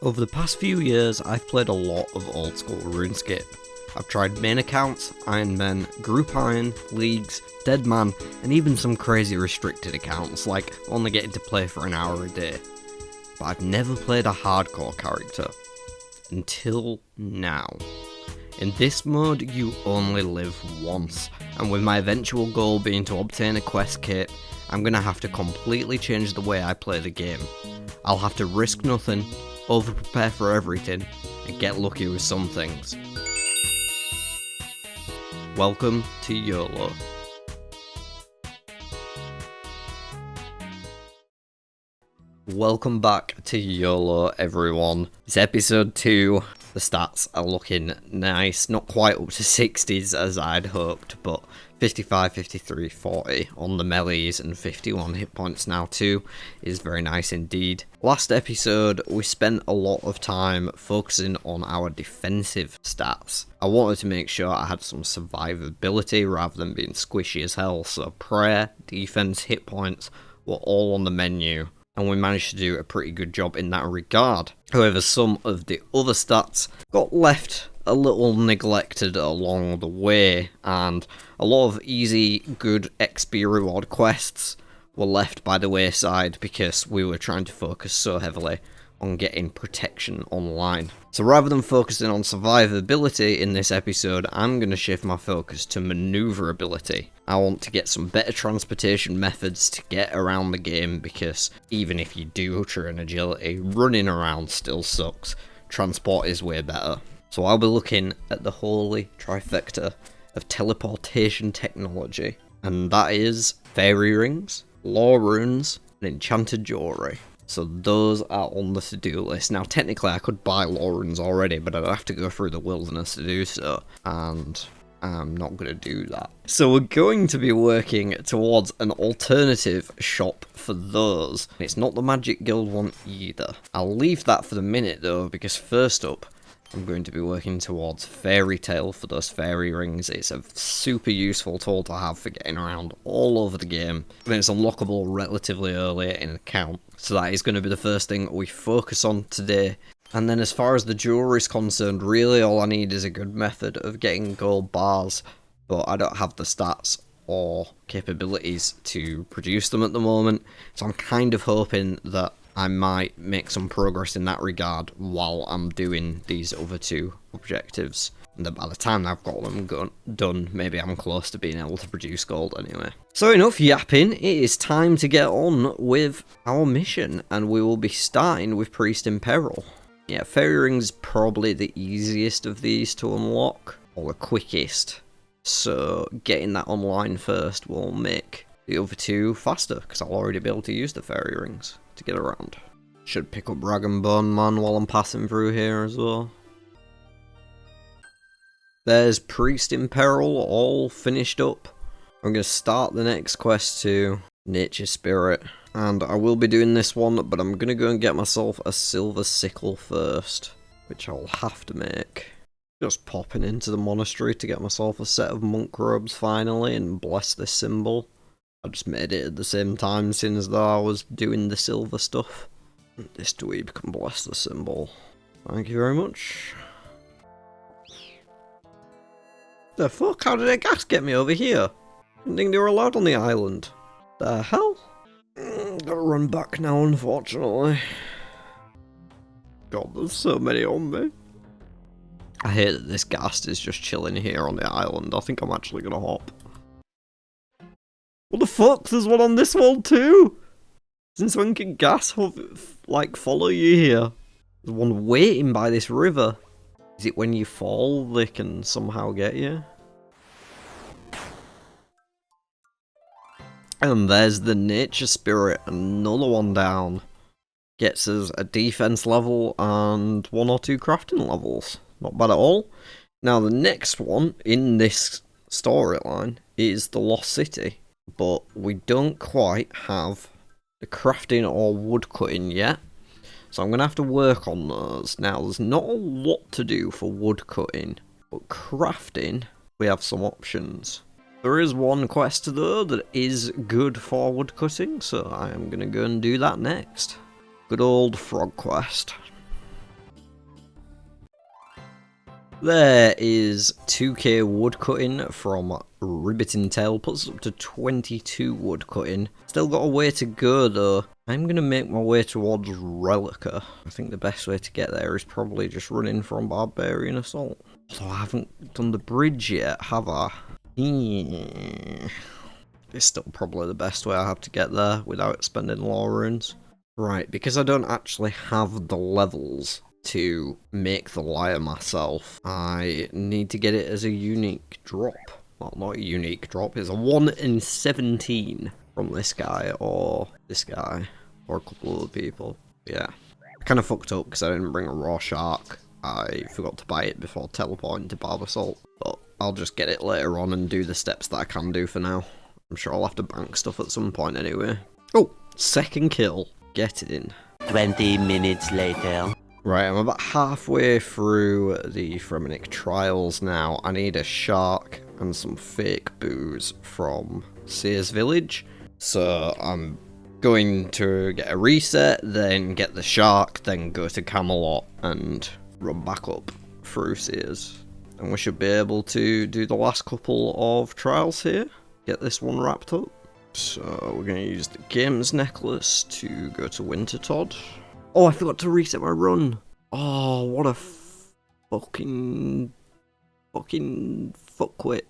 Over the past few years, I've played a lot of old school RuneScape. I've tried main accounts, Iron Men, Group Iron, Leagues, Dead Man, and even some crazy restricted accounts like only getting to play for an hour a day. But I've never played a hardcore character. Until now. In this mode, you only live once, and with my eventual goal being to obtain a quest cape, I'm gonna have to completely change the way I play the game. I'll have to risk nothing, over-prepare for everything, and get lucky with some things. Welcome to YOLO. Welcome back to YOLO, everyone. It's episode 2. The stats are looking nice, not quite up to 60s as I'd hoped, but 55, 53, 40 on the melees and 51 hit points now too is very nice indeed. Last episode we spent a lot of time focusing on our defensive stats. I wanted to make sure I had some survivability rather than being squishy as hell, so prayer, defense, hit points were all on the menu, and we managed to do a pretty good job in that regard. However, some of the other stats got left a little neglected along the way, and a lot of easy, good XP reward quests were left by the wayside because we were trying to focus so heavily on getting protection online. So rather than focusing on survivability in this episode, I'm going to shift my focus to maneuverability. I want to get some better transportation methods to get around the game, because even if you do turn agility, running around still sucks. Transport is way better. So I'll be looking at the holy trifecta of teleportation technology, and that is fairy rings, law runes, and enchanted jewelry. So those are on the to-do list. Now technically I could buy law runes already, but I'd have to go through the wilderness to do so, and I'm not going to do that. So we're going to be working towards an alternative shop for those. It's not the Magic Guild one either. I'll leave that for the minute though, because first up, I'm going to be working towards Fairy Tale for those fairy rings. It's a super useful tool to have for getting around all over the game, and it's unlockable relatively early in an account. So that is going to be the first thing we focus on today. And then as far as the jewelry is concerned, really all I need is a good method of getting gold bars, but I don't have the stats or capabilities to produce them at the moment, so I'm kind of hoping that I might make some progress in that regard while I'm doing these other two objectives. And then by the time I've got them done, maybe I'm close to being able to produce gold anyway. So enough yapping, it is time to get on with our mission, and we will be starting with Priest in Peril. Yeah, Fairy Rings is probably the easiest of these to unlock, or the quickest. So getting that online first will make the other two faster, because I'll already be able to use the Fairy Rings to get around. Should pick up Dragon Bone Man while I'm passing through here as well. There's Priest in Peril all finished up. I'm going to start the next quest to Nature Spirit, and I will be doing this one, but I'm going to go and get myself a silver sickle first, which I'll have to make. Just popping into the monastery to get myself a set of monk robes finally and bless this symbol. I just made it at the same time since though I was doing the silver stuff. This dweeb can bless the symbol. Thank you very much. The fuck? How did a gas get me over here? I didn't think they were allowed on the island. The hell? Gotta run back now, unfortunately. God, there's so many on me. I hate that this ghast is just chilling here on the island. I think I'm actually gonna hop. What the fuck? There's one on this wall too? Since when can gas follow you here? There's one waiting by this river. Is it when you fall they can somehow get you? And there's the Nature Spirit, another one down. Gets us a defense level and 1 or 2 crafting levels. Not bad at all. Now the next one in this storyline is the Lost City, but we don't quite have the crafting or wood cutting yet, so I'm going to have to work on those. Now there's not a lot to do for wood cutting, but crafting we have some options. There is one quest though that is good for wood cutting, so I am going to go and do that next. Good old frog quest. There is 2k woodcutting from Ribbiting Tail, puts us up to 22 woodcutting. Still got a way to go though. I'm going to make my way towards Relica. I think the best way to get there is probably just running from Barbarian Assault. Although I haven't done the bridge yet, have I? It's still probably the best way I have to get there without spending law runes. Right, because I don't actually have the levels to make the lyre myself, I need to get it as a unique drop. Well, not a unique drop, it's a 1 in 17 from this guy or this guy or a couple of other people. Yeah, I kind of fucked up because I didn't bring a raw shark. I forgot to buy it before teleporting to Barb Assault, but I'll just get it later on and do the steps that I can do for now. I'm sure I'll have to bank stuff at some point anyway. Oh, second kill. Get it in. 20 minutes later. Right, I'm about halfway through the Fremenic trials now. I need a shark and some fake booze from Sears Village. So I'm going to get a reset, then get the shark, then go to Camelot and run back up through Sears. And we should be able to do the last couple of trials here. Get this one wrapped up. So we're going to use the Games Necklace to go to Wintertodd. Oh, I forgot to reset my run. Oh, what a fucking fuckwit.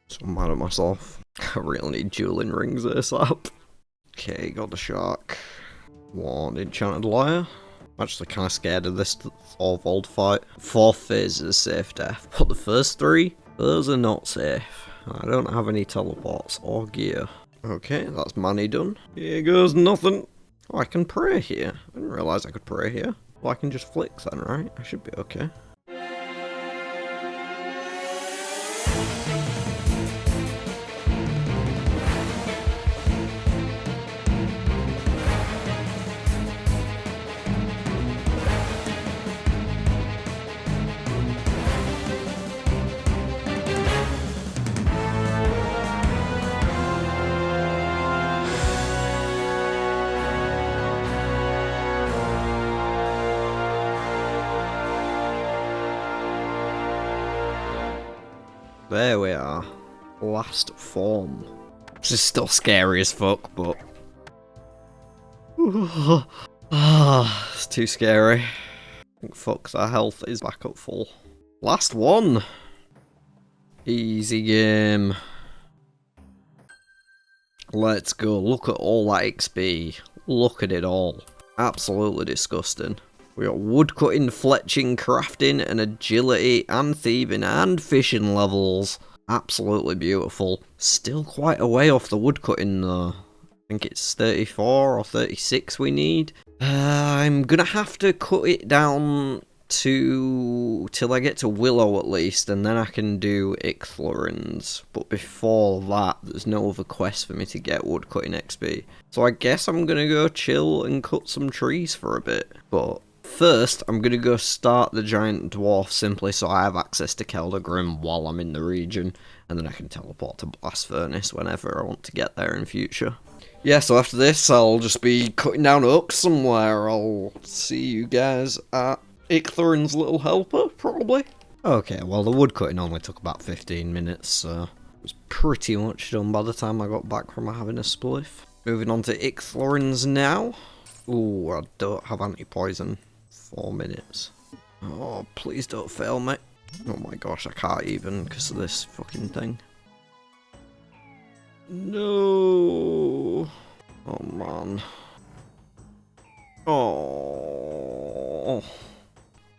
So I'm mad at myself. I really need dueling rings ASAP. Okay, got the shark. One enchanted lyre. I'm actually kind of scared of this fourfold fight. Fourth phase is safe death, but the first three, those are not safe. I don't have any teleports or gear. Okay, that's money done. Here goes nothing. Oh, I can pray here. I didn't realise I could pray here. Well, I can just flick then, right? I should be okay. There we are. Last form. This is still scary as fuck, but... it's too scary. I think fuck's our health is back up full. Last one! Easy game. Let's go. Look at all that XP. Look at it all. Absolutely disgusting. We got woodcutting, fletching, crafting, and agility, and thieving, and fishing levels. Absolutely beautiful. Still quite a way off the woodcutting though. I think it's 34 or 36 we need. I'm gonna have to cut it down to till I get to Willow at least, and then I can do Ichlorins. But before that, there's no other quest for me to get woodcutting XP. So I guess I'm gonna go chill and cut some trees for a bit. But first, I'm going to go start the Giant Dwarf simply so I have access to Keldagrim while I'm in the region, and then I can teleport to Blast Furnace whenever I want to get there in future. Yeah, so after this, I'll just be cutting down oaks somewhere. I'll see you guys at Ichthorin's Little Helper, probably. Okay, well, the woodcutting only took about 15 minutes, so it was pretty much done by the time I got back from having a spliff. Moving on to Ichthorin's now. Ooh, I don't have anti-poison. 4 minutes. Oh, please don't fail me. Oh my gosh, I can't even because of this fucking thing. No. Oh man. Oh.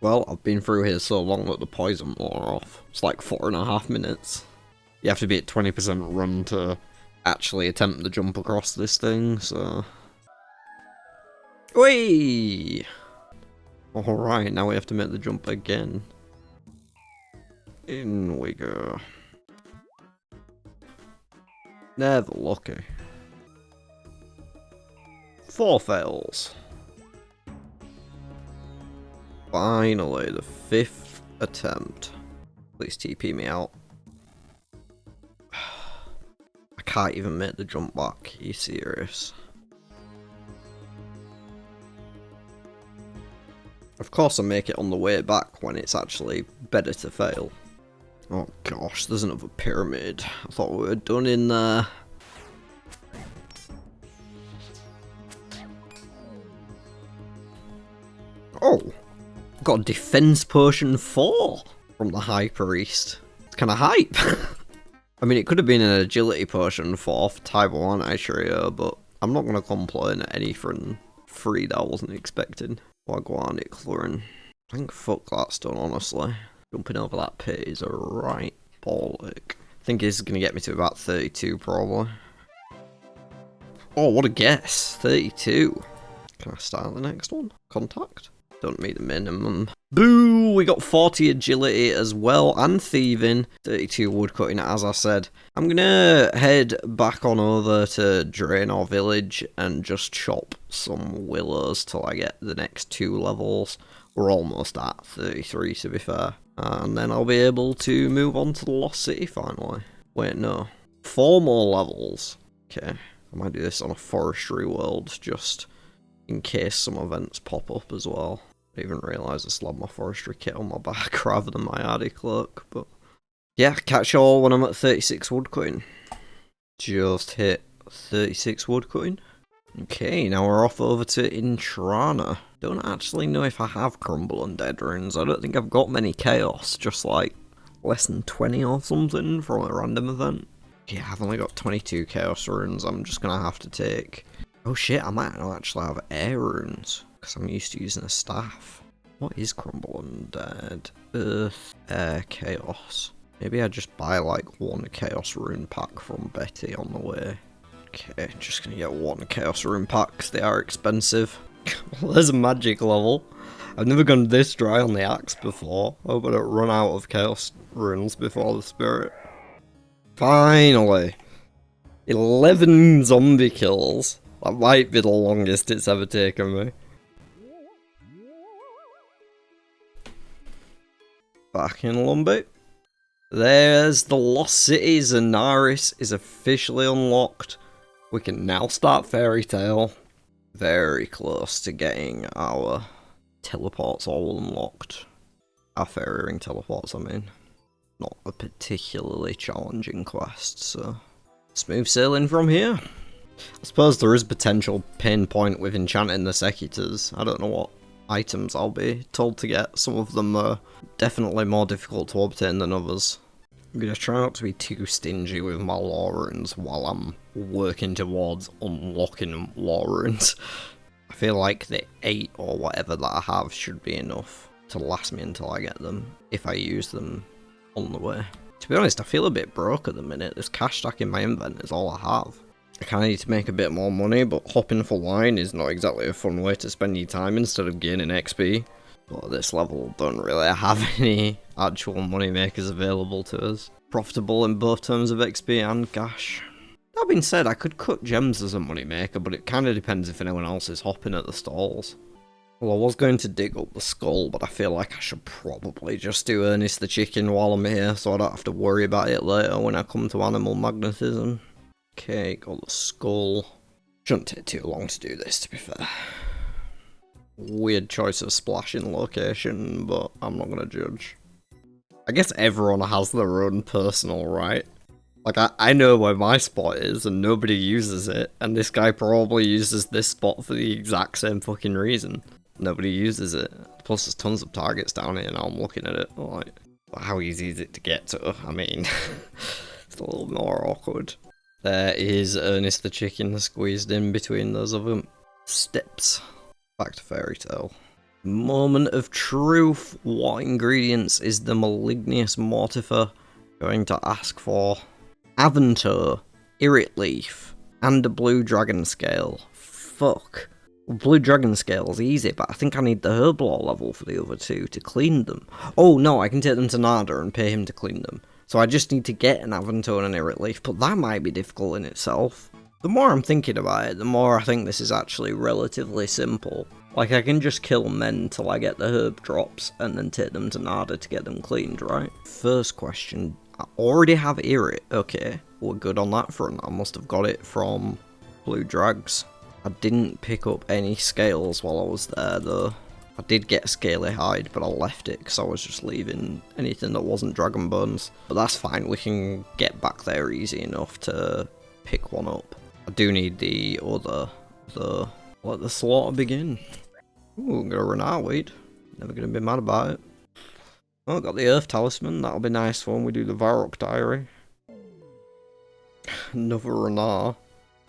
Well, I've been through here so long that the poison wore off. It's like 4.5 minutes. You have to be at 20% run to actually attempt the jump across this thing, so... Whee! Alright, now we have to make the jump again. In we go. Never lucky. 4 fails. Finally, the 5th attempt. Please TP me out. I can't even make the jump back. Are you serious? Of course I make it on the way back when it's actually better to fail. Oh gosh, there's another pyramid. I thought we were done in there. Oh, got a defense potion 4 from the High Priest. It's kind of hype. I mean, it could have been an agility potion for type 1 Ashria, but I'm not going to complain at anything free that I wasn't expecting. Wagwanic Clurin. I think fuck that stone, honestly. Jumping over that pit is a right bollock. I think it's going to get me to about 32 probably. Oh, what a guess. 32. Can I start the next one? Contact? Don't meet the minimum. Boo! We got 40 agility as well, and thieving. 32 woodcutting, as I said. I'm gonna head back on over to Draenor Village and just chop some willows till I get the next 2 levels. We're almost at 33 to be fair. And then I'll be able to move on to the Lost City finally. Wait, no. 4 more levels. Okay, I might do this on a forestry world just in case some events pop up as well. I didn't even realise I still had my forestry kit on my back rather than my Hardy cloak, but yeah, catch you all when I'm at 36 woodcutting. Just hit 36 woodcutting. Okay, now we're off over to Intrana. Don't actually know if I have Crumble Undead runes. I don't think I've got many Chaos, just like less than 20 or something from a random event. Yeah, I've only got 22 Chaos runes. I'm just gonna have to take... Oh shit, I might not actually have air runes, because I'm used to using a staff. What is Crumble Undead? Earth, Air, Chaos. Maybe I just buy like 1 Chaos rune pack from Betty on the way. Okay, just gonna get 1 Chaos rune pack, because they are expensive. Well, there's a magic level. I've never gone this dry on the axe before. I hope I don't run out of Chaos runes before the spirit. Finally! 11 zombie kills. That might be the longest it's ever taken me. Back in Lumby. There's the Lost City. Zenaris is officially unlocked. We can now start Fairy Tale. Very close to getting our teleports all unlocked. Our fairy ring teleports, I mean. Not a particularly challenging quest, so smooth sailing from here. I suppose there is potential pain point with enchanting the Secutors. I don't know what items I'll be told to get. Some of them are definitely more difficult to obtain than others. I'm going to try not to be too stingy with my lore runes while I'm working towards unlocking lore runes. I feel like the 8 or whatever that I have should be enough to last me until I get them, if I use them on the way. To be honest, I feel a bit broke at the minute. This cash stack in my invent is all I have. I kind of need to make a bit more money, but hopping for wine is not exactly a fun way to spend your time instead of gaining XP. But at this level, don't really have any actual money makers available to us. Profitable in both terms of XP and cash. That being said, I could cut gems as a money maker, but it kind of depends if anyone else is hopping at the stalls. Well, I was going to dig up the skull, but I feel like I should probably just do Ernest the Chicken while I'm here, so I don't have to worry about it later when I come to animal magnetism. Okay, got the skull. Shouldn't take too long to do this, to be fair. Weird choice of splashing location, but I'm not gonna judge. I guess everyone has their own personal right. Like, I know where my spot is, and nobody uses it, and this guy probably uses this spot for the exact same fucking reason. Nobody uses it. Plus, there's tons of targets down here now, I'm looking at it, like, how easy is it to get to? I mean, it's a little more awkward. There is Ernest the Chicken squeezed in between those of them. Steps. Back to Fairy Tale. Moment of truth. What ingredients is the Malignius Mortifer going to ask for? Aventur, Irit Leaf, and a Blue Dragon Scale. Fuck. Blue Dragon Scale is easy, but I think I need the Herblore level for the other 2 to clean them. Oh no, I can take them to Nada and pay him to clean them. So I just need to get an Aventur and an Irit Leaf, but that might be difficult in itself. The more I'm thinking about it, the more I think this is actually relatively simple. Like, I can just kill men till I get the herb drops, and then take them to Nada to get them cleaned, right? First question, I already have Irit. Okay, we're good on that front. I must have got it from Blue Drags. I didn't pick up any scales while I was there, though. I did get a scaly hide, but I left it because I was just leaving anything that wasn't dragon bones. But that's fine, we can get back there easy enough to pick one up. I do need the other, let the slaughter begin. Ooh, I'm gonna run out, wait. Never gonna be mad about it. Oh, got the Earth Talisman, that'll be nice when we do the Varrock Diary. Another Renar.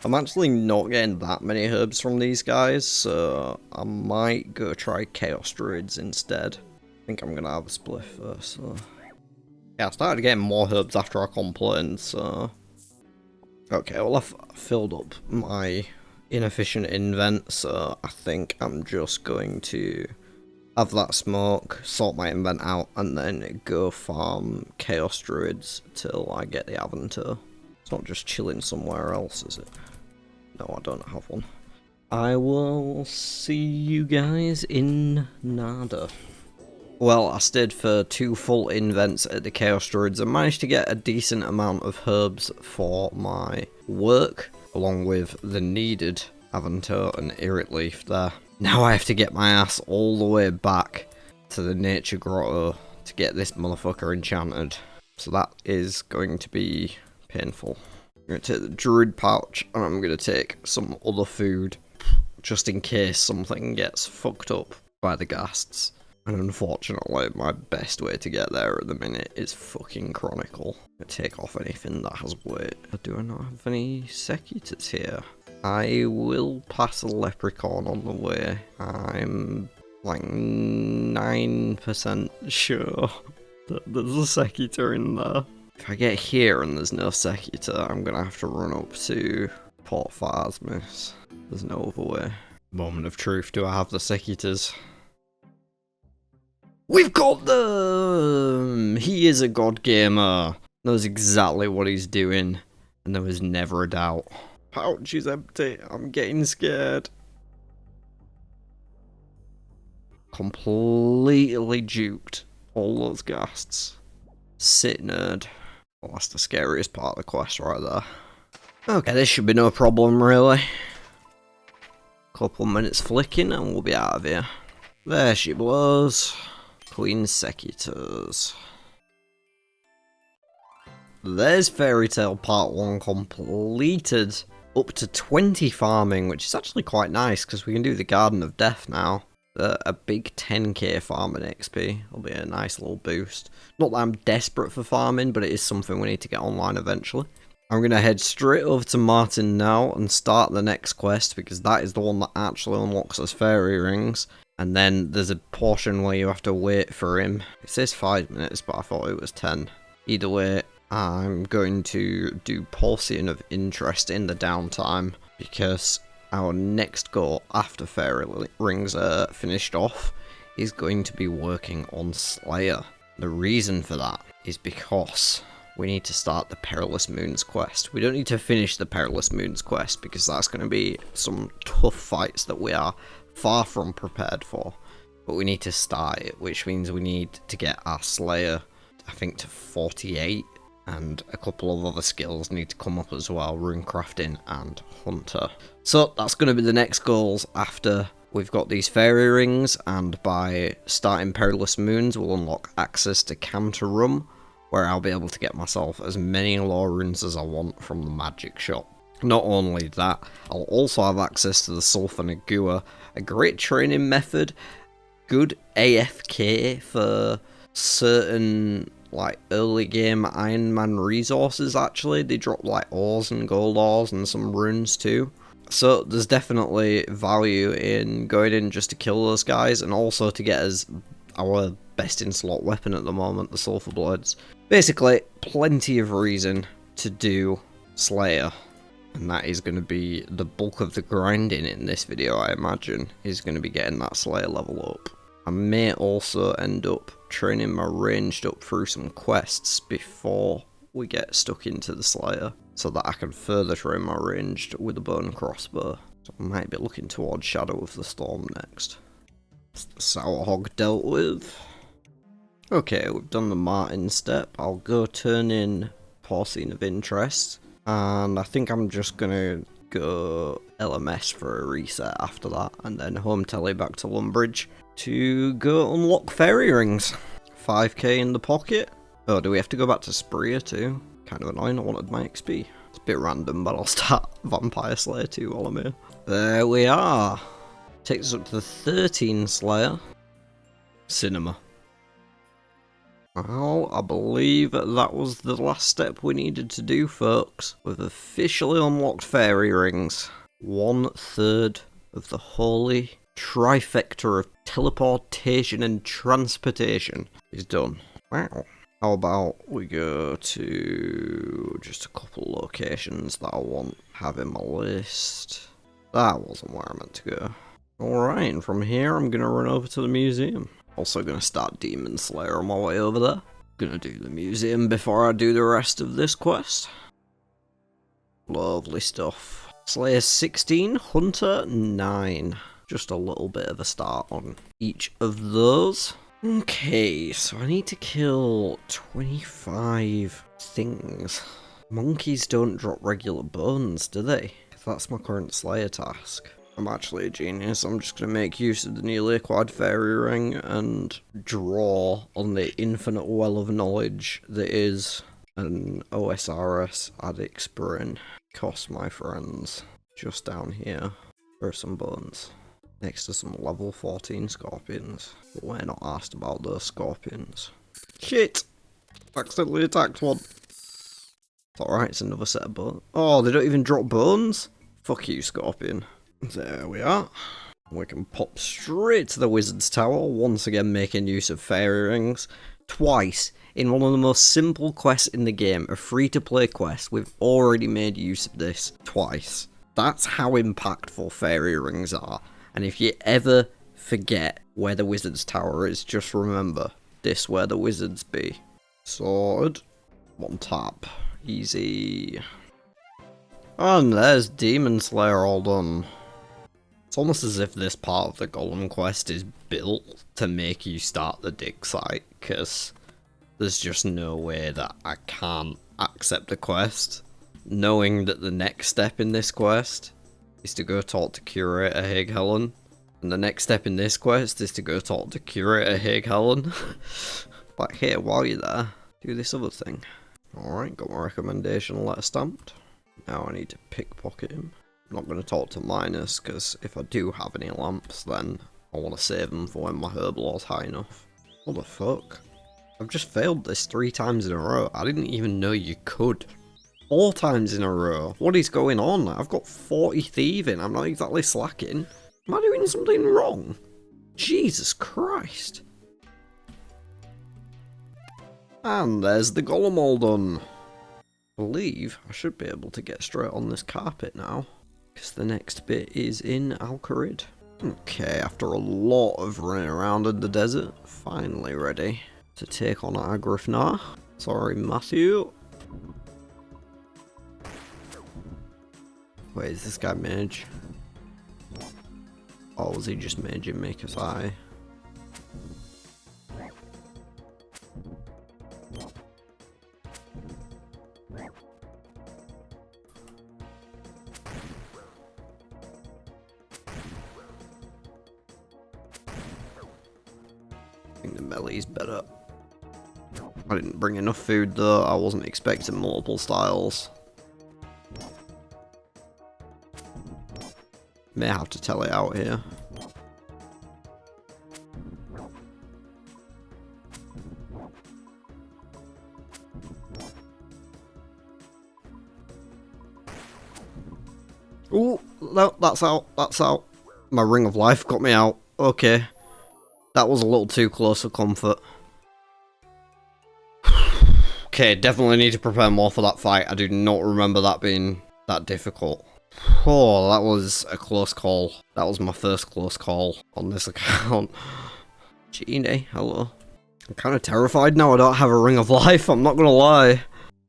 I'm actually not getting that many herbs from these guys, so I might go try Chaos Druids instead. I think I'm gonna have a spliff first, so... Yeah, I started getting more herbs after I complained, so... Okay, well I've filled up my inefficient invent, so I think I'm just going to have that smoke, sort my invent out, and then go farm Chaos Druids till I get the Aventur. It's not just chilling somewhere else, is it? No, I don't have one. I will see you guys in nada. Well, I stayed for 2 full invents at the Chaos Druids and managed to get a decent amount of herbs for my work, along with the needed Aventur and Irit Leaf there. Now I have to get my ass all the way back to the Nature Grotto to get this motherfucker enchanted. So that is going to be painful. I'm going to take the Druid pouch and I'm going to take some other food just in case something gets fucked up by the ghasts. And unfortunately, my best way to get there at the minute is fucking Chronicle. I'm going to take off anything that has weight. Do I not have any Secutors here? I will pass a Leprechaun on the way. I'm like 9% sure that there's a Secutor in there. If I get here and there's no Secutor, I'm going to have to run up to Port Farsmith. There's no other way. Moment of truth, do I have the Secutors? We've got them! He is a god gamer. Knows exactly what he's doing. And there was never a doubt. Pouch is empty. I'm getting scared. Completely duped. All those ghasts. Sit nerd. Well, that's the scariest part of the quest right there. Okay, this should be no problem really. Couple minutes flicking and we'll be out of here. There she blows. Queen Secutors. There's Fairy Tale Part 1 completed. Up to 20 farming, which is actually quite nice because we can do the Garden of Death now. A big 10k farming XP will be a nice little boost. Not that I'm desperate for farming, but it is something we need to get online eventually. I'm going to head straight over to Martin now and start the next quest because that is the one that actually unlocks us fairy rings. And then there's a portion where you have to wait for him. It says 5 minutes, but I thought it was 10. Either way, I'm going to do Pulsing of Interest in the downtime because our next goal after fairy rings are finished off is going to be working on Slayer. The reason for that is because we need to start the Perilous Moons quest. We don't need to finish the Perilous Moons quest because that's going to be some tough fights that we are far from prepared for. But we need to start it, which means we need to get our Slayer, I think, to 48. And a couple of other skills need to come up as well, Runecrafting and Hunter. So that's going to be the next goals after we've got these fairy rings, and by starting Perilous Moons we'll unlock access to Cantorum, where I'll be able to get myself as many lore runes as I want from the magic shop. Not only that, I'll also have access to the Sulfur Nagua, a great training method, good AFK for certain like early game Iron Man resources actually. They drop like ores and gold ores and some runes too. So there's definitely value in going in just to kill those guys and also to get us our best in slot weapon at the moment, the Sulfur Blades. Basically, plenty of reason to do Slayer. And that is going to be the bulk of the grinding in this video, I imagine, is going to be getting that Slayer level up. I may also end up training my ranged up through some quests before we get stuck into the Slayer, so that I can further train my ranged with a bone crossbow. So I might be looking towards Shadow of the Storm next. Sour Hog dealt with. Okay, we've done the Martin step. I'll go turn in Pulsing of Interest. And I think I'm just gonna go LMS for a reset after that, and then home tele back to Lumbridge. to go unlock fairy rings. 5k in the pocket. Oh, do we have to go back to Spria too? Kind of annoying, I wanted my XP. It's a bit random, but I'll start Vampire Slayer too while I'm here. There we are. Takes us up to the 13 Slayer. Cinema. Well, I believe that was the last step we needed to do, folks. We've officially unlocked fairy rings. 1/3 of the holy trifecta of teleportation and transportation is done. Wow. How about we go to just a couple locations that I want to have in my list. That wasn't where I meant to go. Alright, and from here I'm going to run over to the museum. Also going to start Demon Slayer on my way over there. Gonna do the museum before I do the rest of this quest. Lovely stuff. Slayer 16, Hunter 9. Just a little bit of a start on each of those. Okay, so I need to kill 25 things. Monkeys don't drop regular bones, do they? That's my current Slayer task. I'm actually a genius. I'm just going to make use of the newly acquired fairy ring and draw on the infinite well of knowledge that is an OSRS Addict's Brain. Cost, my friends. Just down here. There are some bones. Next to some level 14 scorpions. But we're not asked about those scorpions. Shit! Accidentally attacked one. It's alright, it's another set of bones. Oh, they don't even drop bones? Fuck you, scorpion. There we are. We can pop straight to the Wizard's Tower, once again making use of fairy rings. Twice, in one of the most simple quests in the game, a free-to-play quest, we've already made use of this twice. That's how impactful fairy rings are. And if you ever forget where the Wizard's Tower is, just remember, this where the wizards be. Sword. One tap. Easy. And there's Demon Slayer all done. It's almost as if this part of the Golem quest is built to make you start the dig site, because there's just no way that I can't accept the quest, knowing that the next step in this quest is to go talk to Curator Haig Helen, and the next step in this quest is to go talk to Curator Haig Helen. But here, while you're there, do this other thing. Alright, got my recommendation letter stamped. Now I need to pickpocket him. I'm not going to talk to Minus, because if I do have any lamps, then I want to save them for when my herb law's high enough. What the fuck? I've just failed this 3 times in a row. I didn't even know you could. 4 times in a row. What is going on? I've got 40 thieving. I'm not exactly slacking. Am I doing something wrong? Jesus Christ. And there's the golem all done. I believe I should be able to get straight on this carpet now, because the next bit is in Al-Kharid. Okay, after a lot of running around in the desert, finally ready to take on Agrifnar. Sorry, Matthew. Wait, is this guy mage? Or was he just maging me because I... I think the melee's better. I didn't bring enough food though, I wasn't expecting multiple styles. May have to tell it out here. Ooh, no, that's out, that's out. My ring of life got me out. Okay. That was a little too close for comfort. Okay, definitely need to prepare more for that fight. I do not remember that being that difficult. Oh, that was a close call. That was my first close call on this account. Genie, hello. I'm kind of terrified now I don't have a ring of life, I'm not gonna lie.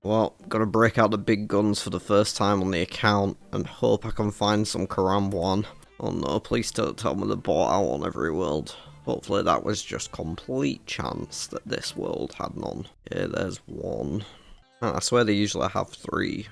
Well, gotta break out the big guns for the first time on the account and hope I can find some Karambuan. Oh no, please don't tell me they bought out on every world. Hopefully that was just complete chance that this world had none. Okay, there's one. I swear they usually have 3.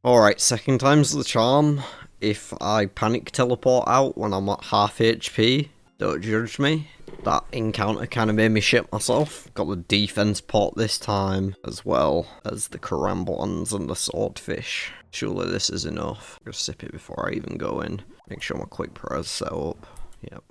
Alright, second time's the charm. If I panic teleport out when I'm at half HP, don't judge me. That encounter kind of made me shit myself. Got the defense pot this time, as well as the caramblons and the swordfish. Surely this is enough. Just sip it before I even go in. Make sure my quick prayer's set up. Yep.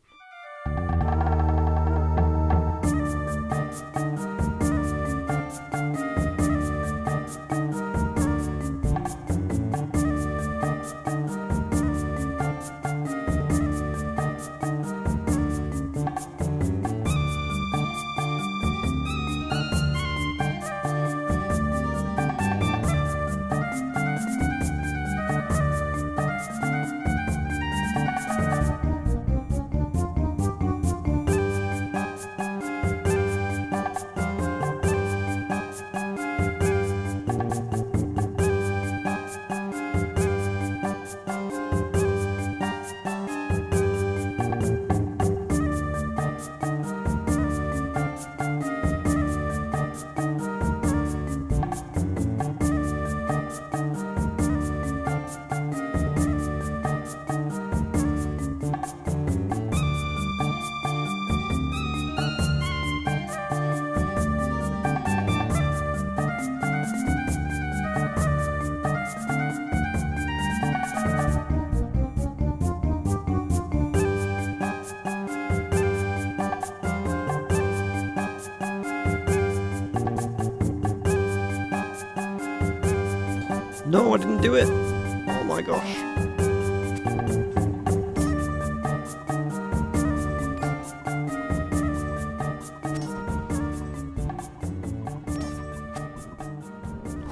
No, I didn't do it. Oh my gosh.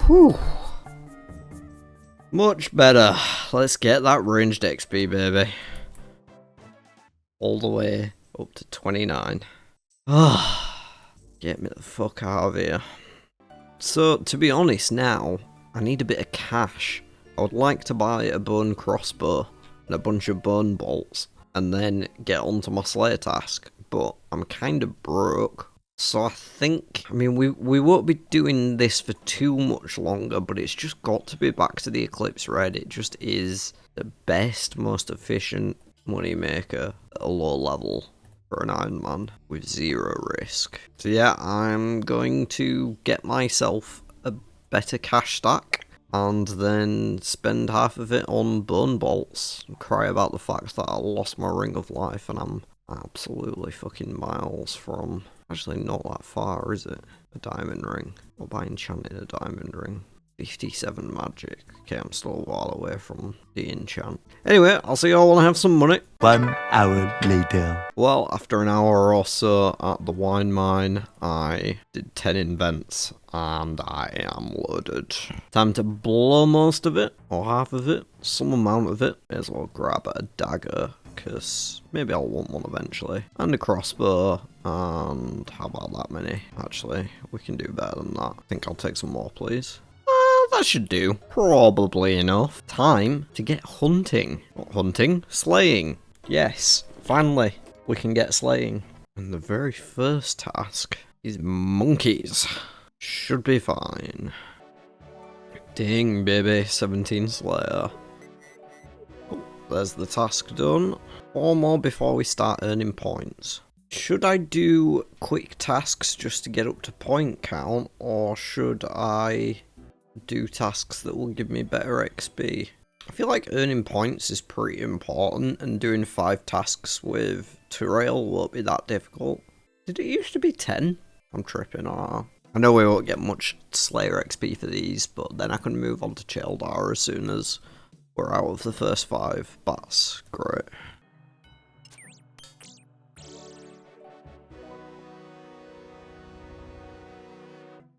Whew. Much better. Let's get that ranged XP, baby. All the way up to 29. Ah, get me the fuck out of here. So, to be honest now, I need a bit of cash. I would like to buy a bone crossbow and a bunch of bone bolts and then get onto my slayer task, but I'm kind of broke. So I think, I mean, we won't be doing this for too much longer, but it's just got to be back to the Eclipse Red. It just is the best, most efficient moneymaker at a low level for an Iron Man with zero risk. So yeah, I'm going to get myself a better cash stack and then spend half of it on bone bolts and cry about the fact that I lost my ring of life and I'm absolutely fucking miles from, actually not that far, is it? A diamond ring. Or by enchanting a diamond ring. 57 magic. Okay, I'm still a while away from the enchant. Anyway, I'll see y'all when I have some money. 1 hour later. Well, after an hour or so at the wine mine, I did 10 invents and I am loaded. Time to blow most of it, or half of it, some amount of it. May as well grab a dagger, because maybe I'll want one eventually. And a crossbow, and how about that many? Actually, we can do better than that. I think I'll take some more, please. That should do. Probably enough. Time to get hunting. What hunting? Slaying. Yes, finally, we can get slaying. And the very first task is monkeys. Should be fine. Ding, baby, 17 slayer. Oh, there's the task done. 4 more before we start earning points. Should I do quick tasks just to get up to point count, or should I do tasks that will give me better XP? I feel like earning points is pretty important, and doing 5 tasks with Turail won't be that difficult. Did it used to be 10? I'm tripping. I know we won't get much Slayer XP for these, but then I can move on to Cheldar as soon as we're out of the first 5. That's great.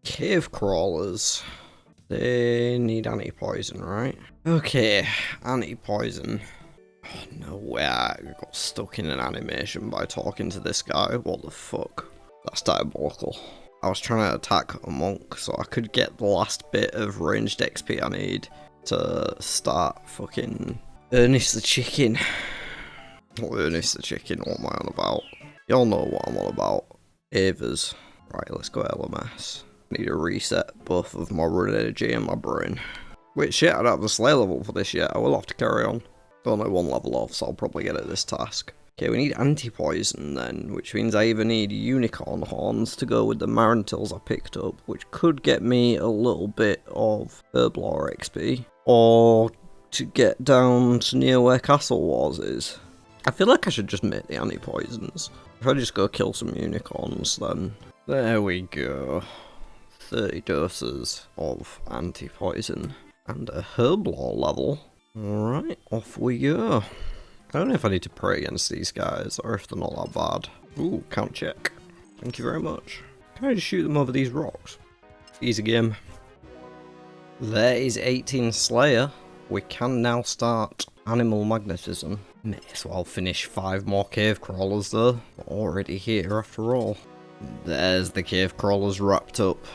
Cave crawlers. They need anti-poison, right? Okay, anti-poison. Oh, no way, I got stuck in an animation by talking to this guy. What the fuck? That's diabolical. I was trying to attack a monk so I could get the last bit of ranged XP I need to start fucking Ernest the Chicken. What Ernest the Chicken? What am I on about? Y'all know what I'm on about. Avers. Right, let's go LMS. Need to reset both of my run energy and my brain. Wait, shit, I don't have the Slay level for this yet. I will have to carry on. Only 1 level off, so I'll probably get at this task. Okay, we need anti-poison then, which means I either need unicorn horns to go with the Marantils I picked up, which could get me a little bit of Herblore XP, or to get down to near where Castle Wars is. I feel like I should just make the anti-poisons. If I just go kill some unicorns, then... There we go. 30 doses of anti-poison and a Herblore level. Alright, off we go. I don't know if I need to pray against these guys, or if they're not that bad. Ooh, count check. Thank you very much. Can I just shoot them over these rocks? Easy game. There is 18 Slayer. We can now start Animal Magnetism. May as well finish 5 more cave crawlers though. We're already here after all. There's the cave crawlers wrapped up.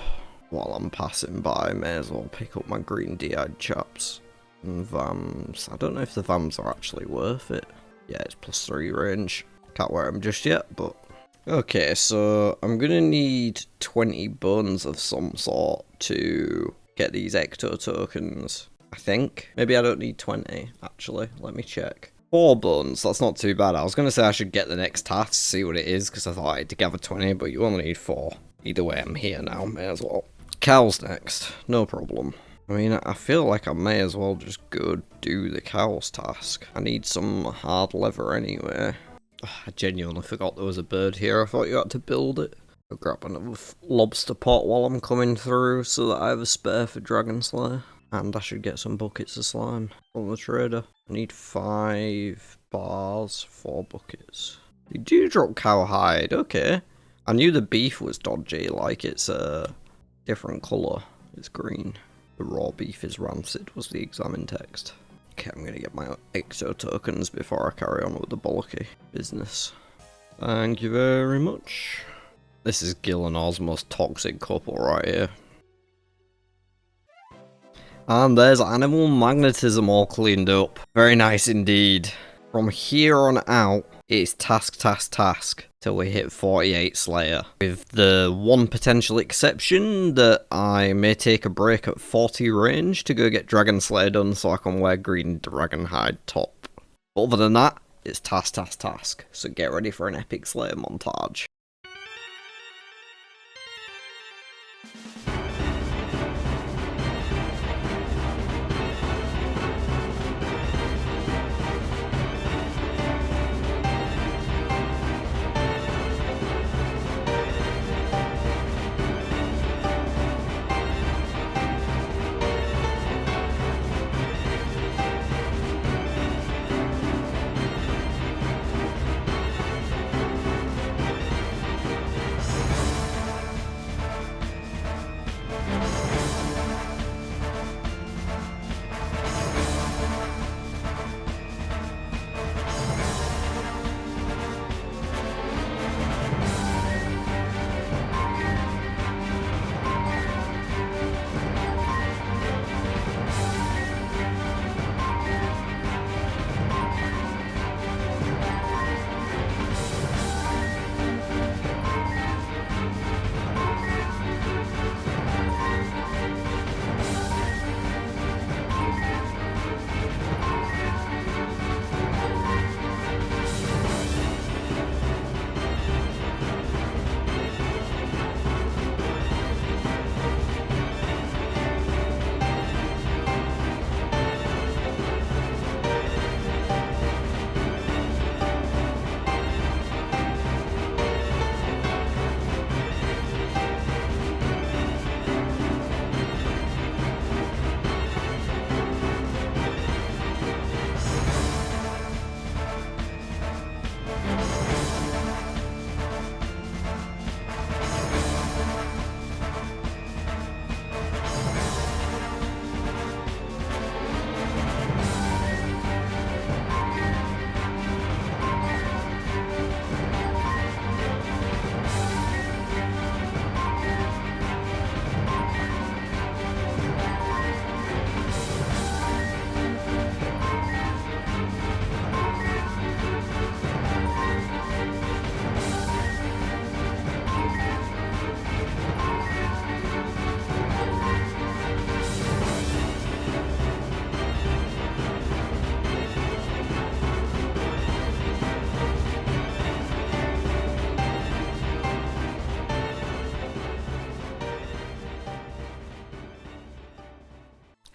While I'm passing by, may as well pick up my green de-eyed chaps. And Vams. I don't know if the Vams are actually worth it. Yeah, it's +3 range. Can't wear them just yet, but... Okay, so I'm gonna need 20 bones of some sort to get these Ecto tokens. I think. Maybe I don't need 20, actually. Let me check. 4 bones, that's not too bad. I was gonna say I should get the next task, see what it is, because I thought I had to gather 20, but you only need 4. Either way, I'm here now, may as well. Cows next, no problem. I mean, I feel like I may as well just go do the cows task. I need some hard leather anyway. I genuinely forgot there was a bird here. I thought you had to build it. I'll grab another lobster pot while I'm coming through so that I have a spare for Dragon Slayer. And I should get some buckets of slime from the trader. I need 5 bars, 4 buckets. You do drop cowhide, okay. I knew the beef was dodgy, like it's a different colour. It's green. The raw beef is rancid was the examine text. Okay, I'm gonna get my exo tokens before I carry on with the bollocky business. Thank you very much. This is Gillenor's most toxic couple right here. And there's Animal Magnetism all cleaned up. Very nice indeed. From here on out, it's task till we hit 48 Slayer. With the one potential exception that I may take a break at 40 range to go get Dragon Slayer done so I can wear green dragon hide top. Other than that, it's task. So get ready for an epic Slayer montage.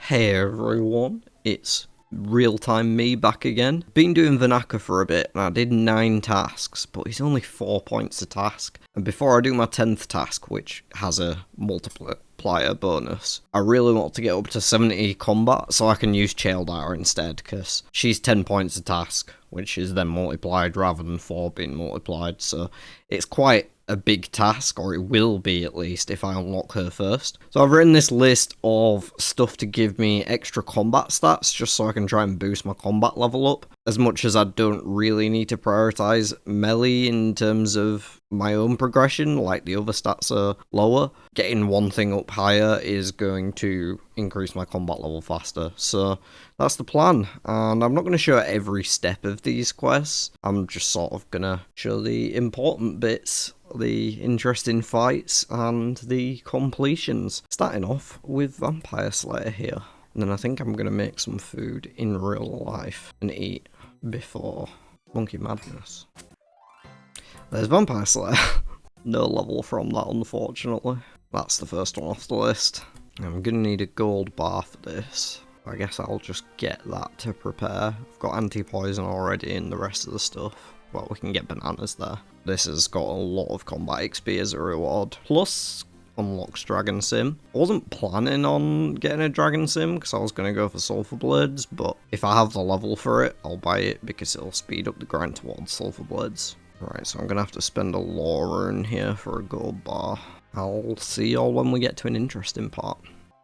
Hey everyone, it's real-time me back again. Been doing Vanaka for a bit and I did 9 tasks, but it's only 4 points a task. And before I do my 10th task, which has a multiplier bonus, I really want to get up to 70 combat so I can use Chaeldar instead, because she's 10 points a task, which is then multiplied rather than 4 being multiplied, so it's quite a big task, or it will be at least, if I unlock her first. So I've written this list of stuff to give me extra combat stats, just so I can try and boost my combat level up, as much as I don't really need to prioritize melee in terms of my own progression, like the other stats are lower. Getting one thing up higher is going to increase my combat level faster, so that's the plan. And I'm not going to show every step of these quests, I'm just sort of going to show the important bits, the interesting fights, and the completions. Starting off with Vampire Slayer here. And then I think I'm going to make some food in real life and eat before Monkey Madness. There's Vampire Slayer. No level from that, unfortunately. That's the first one off the list. I'm going to need a gold bar for this. I guess I'll just get that to prepare. I've got anti-poison already in the rest of the stuff. Well, we can get bananas there. This has got a lot of combat XP as a reward. Plus, unlocks Dragon Sim. I wasn't planning on getting a Dragon Sim because I was going to go for Sulphur Blades, but if I have the level for it, I'll buy it because it'll speed up the grind towards Sulphur Blades. Right, so I'm going to have to spend a lore rune here for a gold bar. I'll see y'all when we get to an interesting part.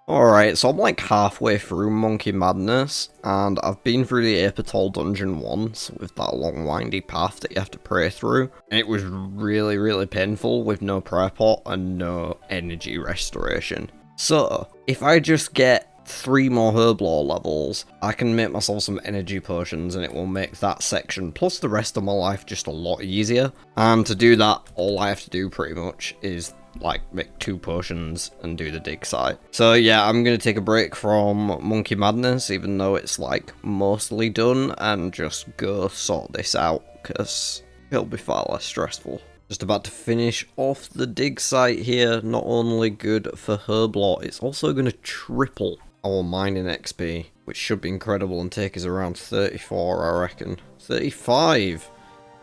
Alright, so I'm like halfway through Monkey Madness, and I've been through the Apatol dungeon once, with that long windy path that you have to pray through, and it was really painful with no prayer pot and no energy restoration. So, if I just get 3 more Herblore levels, I can make myself some energy potions and it will make that section plus the rest of my life just a lot easier. And to do that, all I have to do pretty much is like make 2 potions and do the dig site. So yeah, I'm gonna take a break from Monkey Madness, even though it's like mostly done, and just go sort this out because it'll be far less stressful. Just about to finish off the dig site here. Not only good for Herblore, it's also going to triple our mining XP, which should be incredible and take us around 34, I reckon. 35!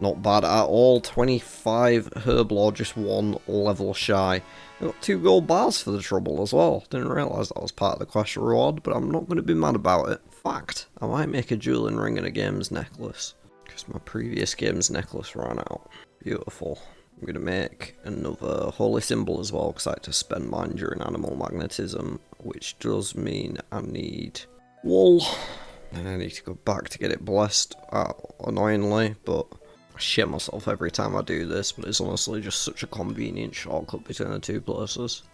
Not bad at all. 25 Herblore, just 1 level shy. We got 2 gold bars for the trouble as well. Didn't realise that was part of the quest reward, but I'm not going to be mad about it. Fact, I might make a dueling ring and a games necklace, because my previous games necklace ran out. Beautiful. I'm going to make another holy symbol as well, because I had to spend mine during animal magnetism, which does mean I need wool. And I need to go back to get it blessed, annoyingly, but I shit myself every time I do this, but it's honestly just such a convenient shortcut between the 2 places.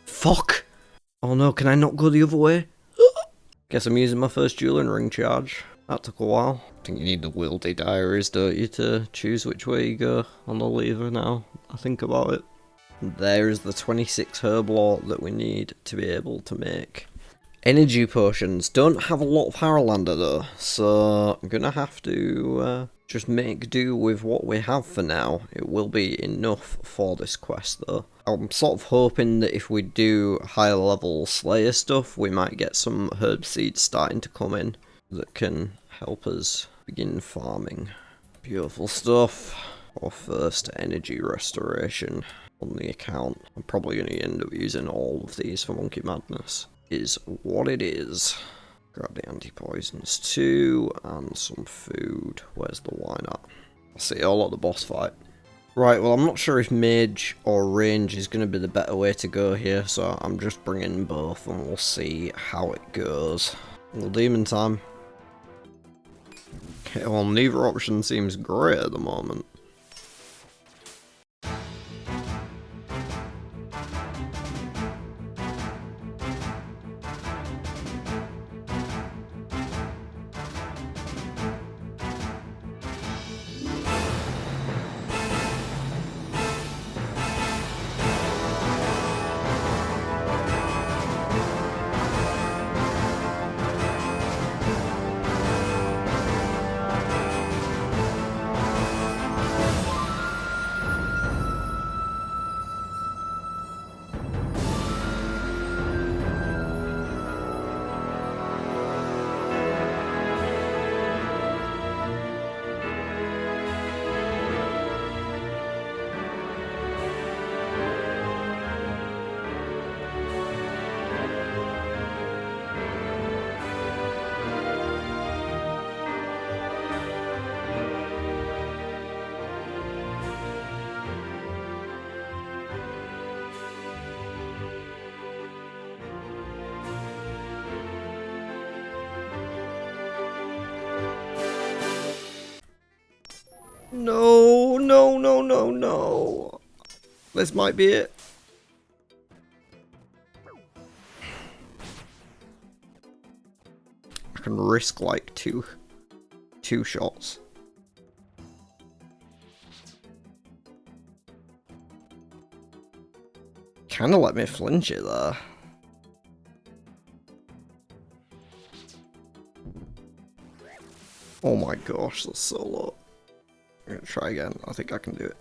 Fuck! Oh no, can I not go the other way? Guess I'm using my first dueling ring charge. That took a while. I think you need the Wildy Diaries, don't you, to choose which way you go on the lever now. I think about it. There is the 26 Herblore that we need to be able to make energy potions. Don't have a lot of Haralander though, so I'm gonna have to just make do with what we have for now. It will be enough for this quest though. I'm sort of hoping that if we do higher level Slayer stuff, we might get some herb seeds starting to come in that can help us begin farming. Beautiful stuff. Our first energy restoration on the account. I'm probably going to end up using all of these for Monkey Madness. Is what it is. Grab the anti-poisons too, and some food. Where's the wine at? I'll see y'all at the boss fight. Right, well I'm not sure if mage or range is going to be the better way to go here, so I'm just bringing both and we'll see how it goes. Well, demon time. Okay, well neither option seems great at the moment. No, no, no, no, no. This might be it. I can risk like two shots. Kinda let me flinch it there. Oh my gosh, that's so low. I'm gonna try again. I think I can do it.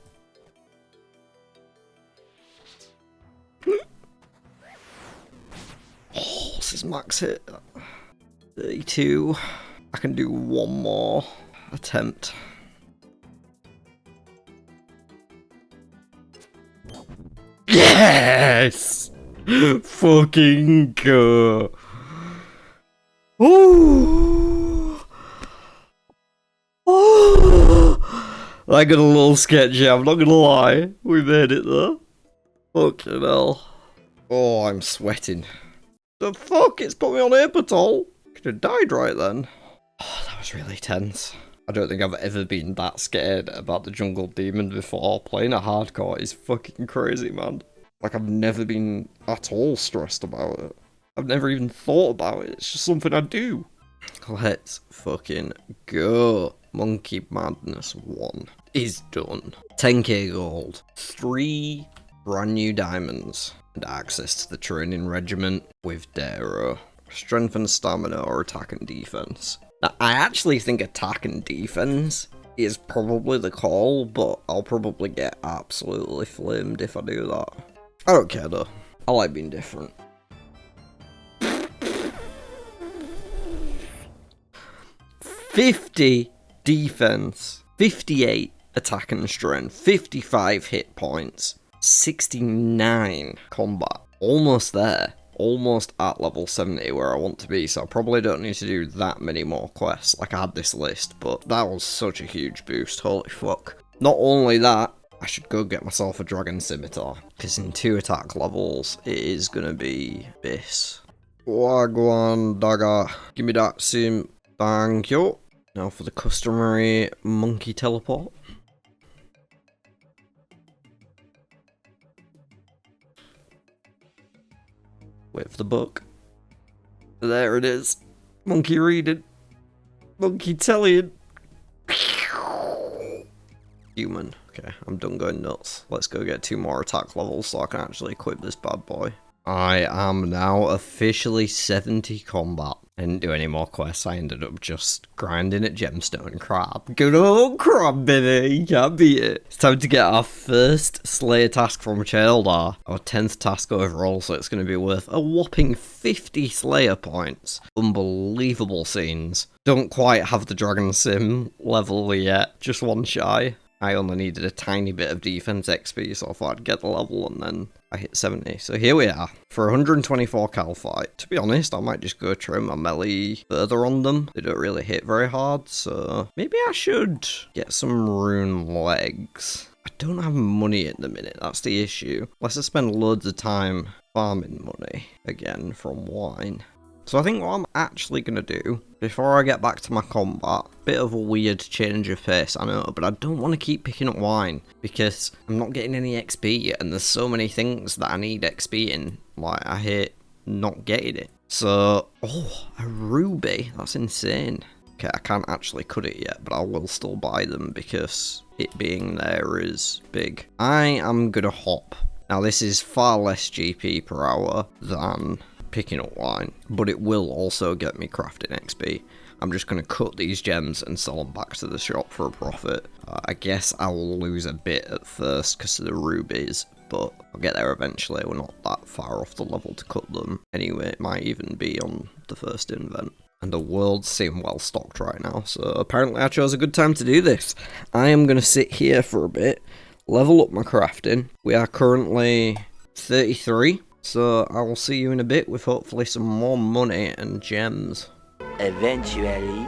Oh, this is max hit. 32. I can do one more attempt. Yes! Fucking go. Ooh. Oh. I got a little sketchy, I'm not gonna lie. We made it though. Fucking hell. Oh, I'm sweating. The fuck? It's put me on Apatol. Could have died right then. Oh, that was really tense. I don't think I've ever been that scared about the jungle demon before. Playing a hardcore is fucking crazy, man. Like, I've never been at all stressed about it. I've never even thought about it. It's just something I do. Let's fucking go. Monkey Madness 1 is done. 10k gold. 3 brand new diamonds. And access to the training regiment with Darrow. Strength and stamina or attack and defense. Now, I actually think attack and defense is probably the call, but I'll probably get absolutely flamed if I do that. I don't care though. I like being different. 50 defense, 58 attack and strength, 55 hit points, 69 combat. Almost there. Almost at level 70 where I want to be, so I probably don't need to do that many more quests. Like, I had this list, but that was such a huge boost, holy fuck. Not only that, I should go get myself a dragon scimitar, because in 2 attack levels, it is gonna be this. Wagwan dagger, give me that sim, thank you. Now for the customary monkey teleport. Wait for the book. There it is. Monkey reading. Monkey telling. Human. Okay, I'm done going nuts. Let's go get 2 more attack levels so I can actually equip this bad boy. I am now officially 70 combat. I didn't do any more quests. I ended up just grinding at Gemstone Crab. Good old Crab, baby. You can't beat it. It's time to get our first Slayer task from Childar. Our 10th task overall, so it's going to be worth a whopping 50 Slayer points. Unbelievable scenes. Don't quite have the Dragon Sim level yet. Just one shy. I only needed a tiny bit of defense XP, so I thought I'd get the level, and then I hit 70. So here we are, for 124 cal fight. To be honest, I might just go trim my melee further on them. They don't really hit very hard, so maybe I should get some rune legs. I don't have money at the minute, that's the issue. Unless I spend loads of time farming money, again, from wine. So I think what I'm actually going to do, before I get back to my combat, bit of a weird change of pace, I know, but I don't want to keep picking up wine, because I'm not getting any XP yet, and there's so many things that I need XP in, like, I hate not getting it. So, oh, a ruby, that's insane. Okay, I can't actually cut it yet, but I will still buy them, because it being there is big. I am going to hop. Now, this is far less GP per hour than picking up wine, but it will also get me crafting XP. I'm just going to cut these gems and sell them back to the shop for a profit. I guess I will lose a bit at first because of the rubies, but I'll get there eventually. We're not that far off the level to cut them. Anyway, it might even be on the first invent. And the worlds seem well stocked right now, so apparently I chose a good time to do this. I am going to sit here for a bit, level up my crafting. We are currently 33. So I will see you in a bit with hopefully some more money and gems. Eventually.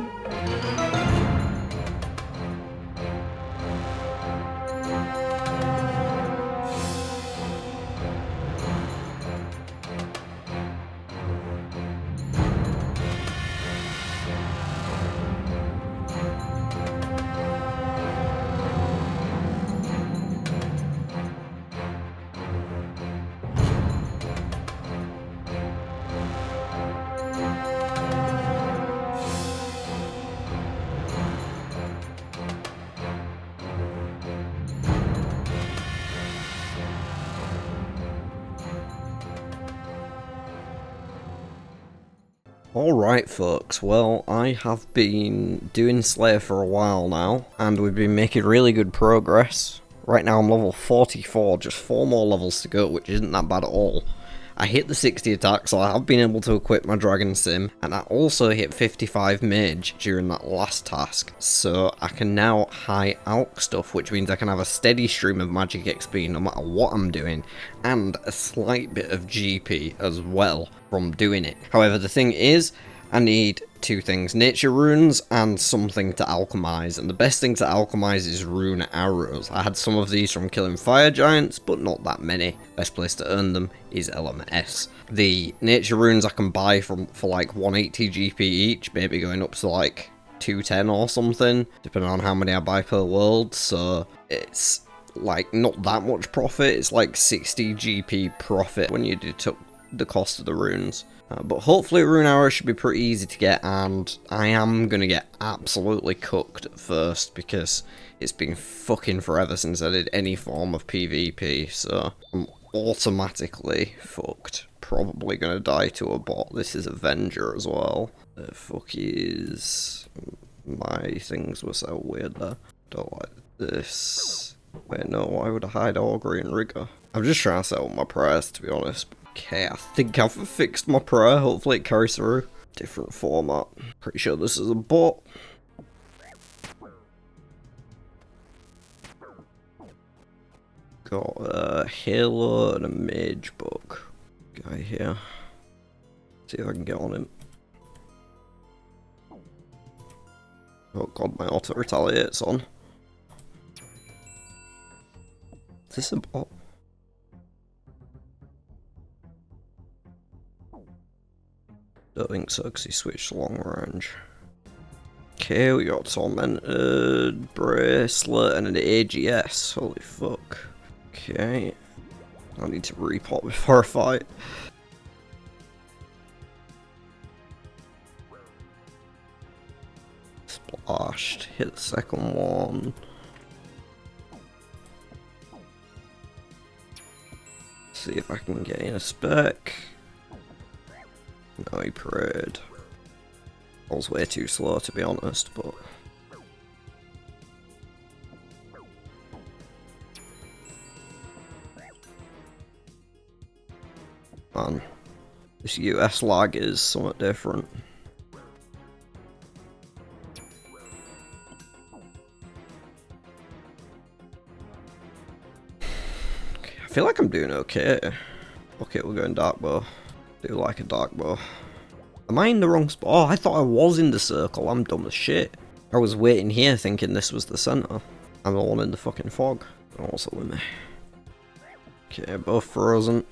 Alright folks, well I have been doing Slayer for a while now, and we've been making really good progress. Right now I'm level 44, just 4 more levels to go, which isn't that bad at all. I hit the 60 attack, so I have been able to equip my Dragon Sim, and I also hit 55 mage during that last task, so I can now high alch stuff, which means I can have a steady stream of magic XP no matter what I'm doing, and a slight bit of GP as well from doing it. However, the thing is, I need 2 things, nature runes and something to alchemize, and the best thing to alchemize is rune arrows. I had some of these from killing fire giants, but not that many. Best place to earn them is LMS. The nature runes I can buy for like 180 GP each, maybe going up to like 210 or something, depending on how many I buy per world, so it's like not that much profit. It's like 60 GP profit when you deduct the cost of the runes. But hopefully rune arrows should be pretty easy to get, and I am going to get absolutely cooked at first because it's been fucking forever since I did any form of PvP, so I'm automatically fucked. Probably going to die to a bot. This is Avenger as well. The fuck is... My things were so weird there. Don't like this. Wait, no, why would I hide Augury and Rigger? I'm just trying to set up my prayers, to be honest. Okay, I think I've fixed my prayer. Hopefully it carries through. Different format. Pretty sure this is a bot. Got a Halo and a Mage book. Guy here. See if I can get on him. Oh god, my auto retaliate's on. Is this a bot? Don't think so, because he switched long range. Okay, we got Tormented, Bracelet, and an AGS. Holy fuck. Okay. I need to repot before I fight. Splashed. Hit the second one. See if I can get in a spec. No, he prayed. I was way too slow, to be honest, but... Man, this US lag is somewhat different. Okay, I feel like I'm doing okay. Okay, we're going dark bow. Do like a dark bow. Am I in the wrong spot? Oh, I thought I was in the circle. I'm dumb as shit. I was waiting here thinking this was the center. I'm the one in the fucking fog. Also with me. Okay, both frozen.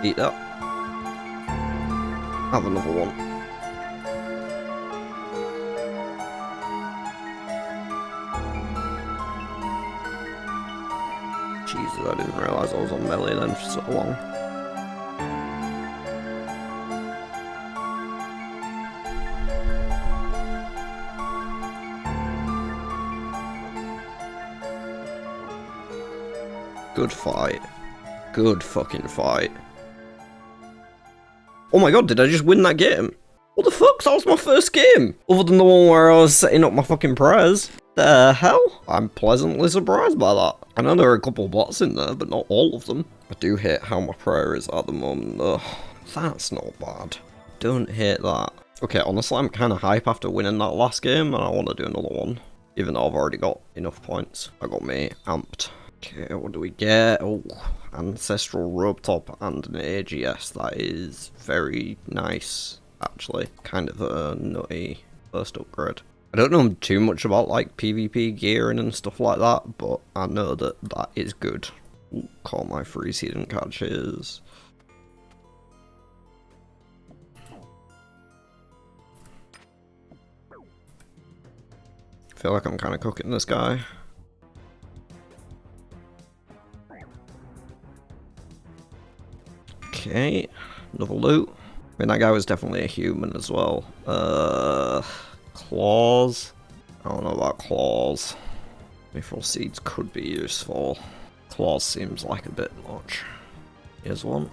Eat that. Have another one. Jesus, I didn't realise I was on melee then for so long. Good fight. Good fucking fight. Oh my god, did I just win that game? What the fuck? That was my first game! Other than the one where I was setting up my fucking prayers. The hell? I'm pleasantly surprised by that. I know there are a couple bots in there, but not all of them. I do hate how my prayer is at the moment though. That's not bad. Don't hate that. Okay, honestly, I'm kind of hype after winning that last game, and I want to do another one. Even though I've already got enough points. I got me amped. Okay, what do we get? Oh, Ancestral Robe Top and an AGS. That is very nice, actually. Kind of a nutty first upgrade. I don't know too much about like PvP gearing and stuff like that, but I know that that is good. Ooh, caught my freeze, he didn't catch his. I feel like I'm kind of cooking this guy. Okay, another loot. I mean, that guy was definitely a human as well. Claws. I don't know about claws. Mithril seeds could be useful. Claws seems like a bit much. Here's one.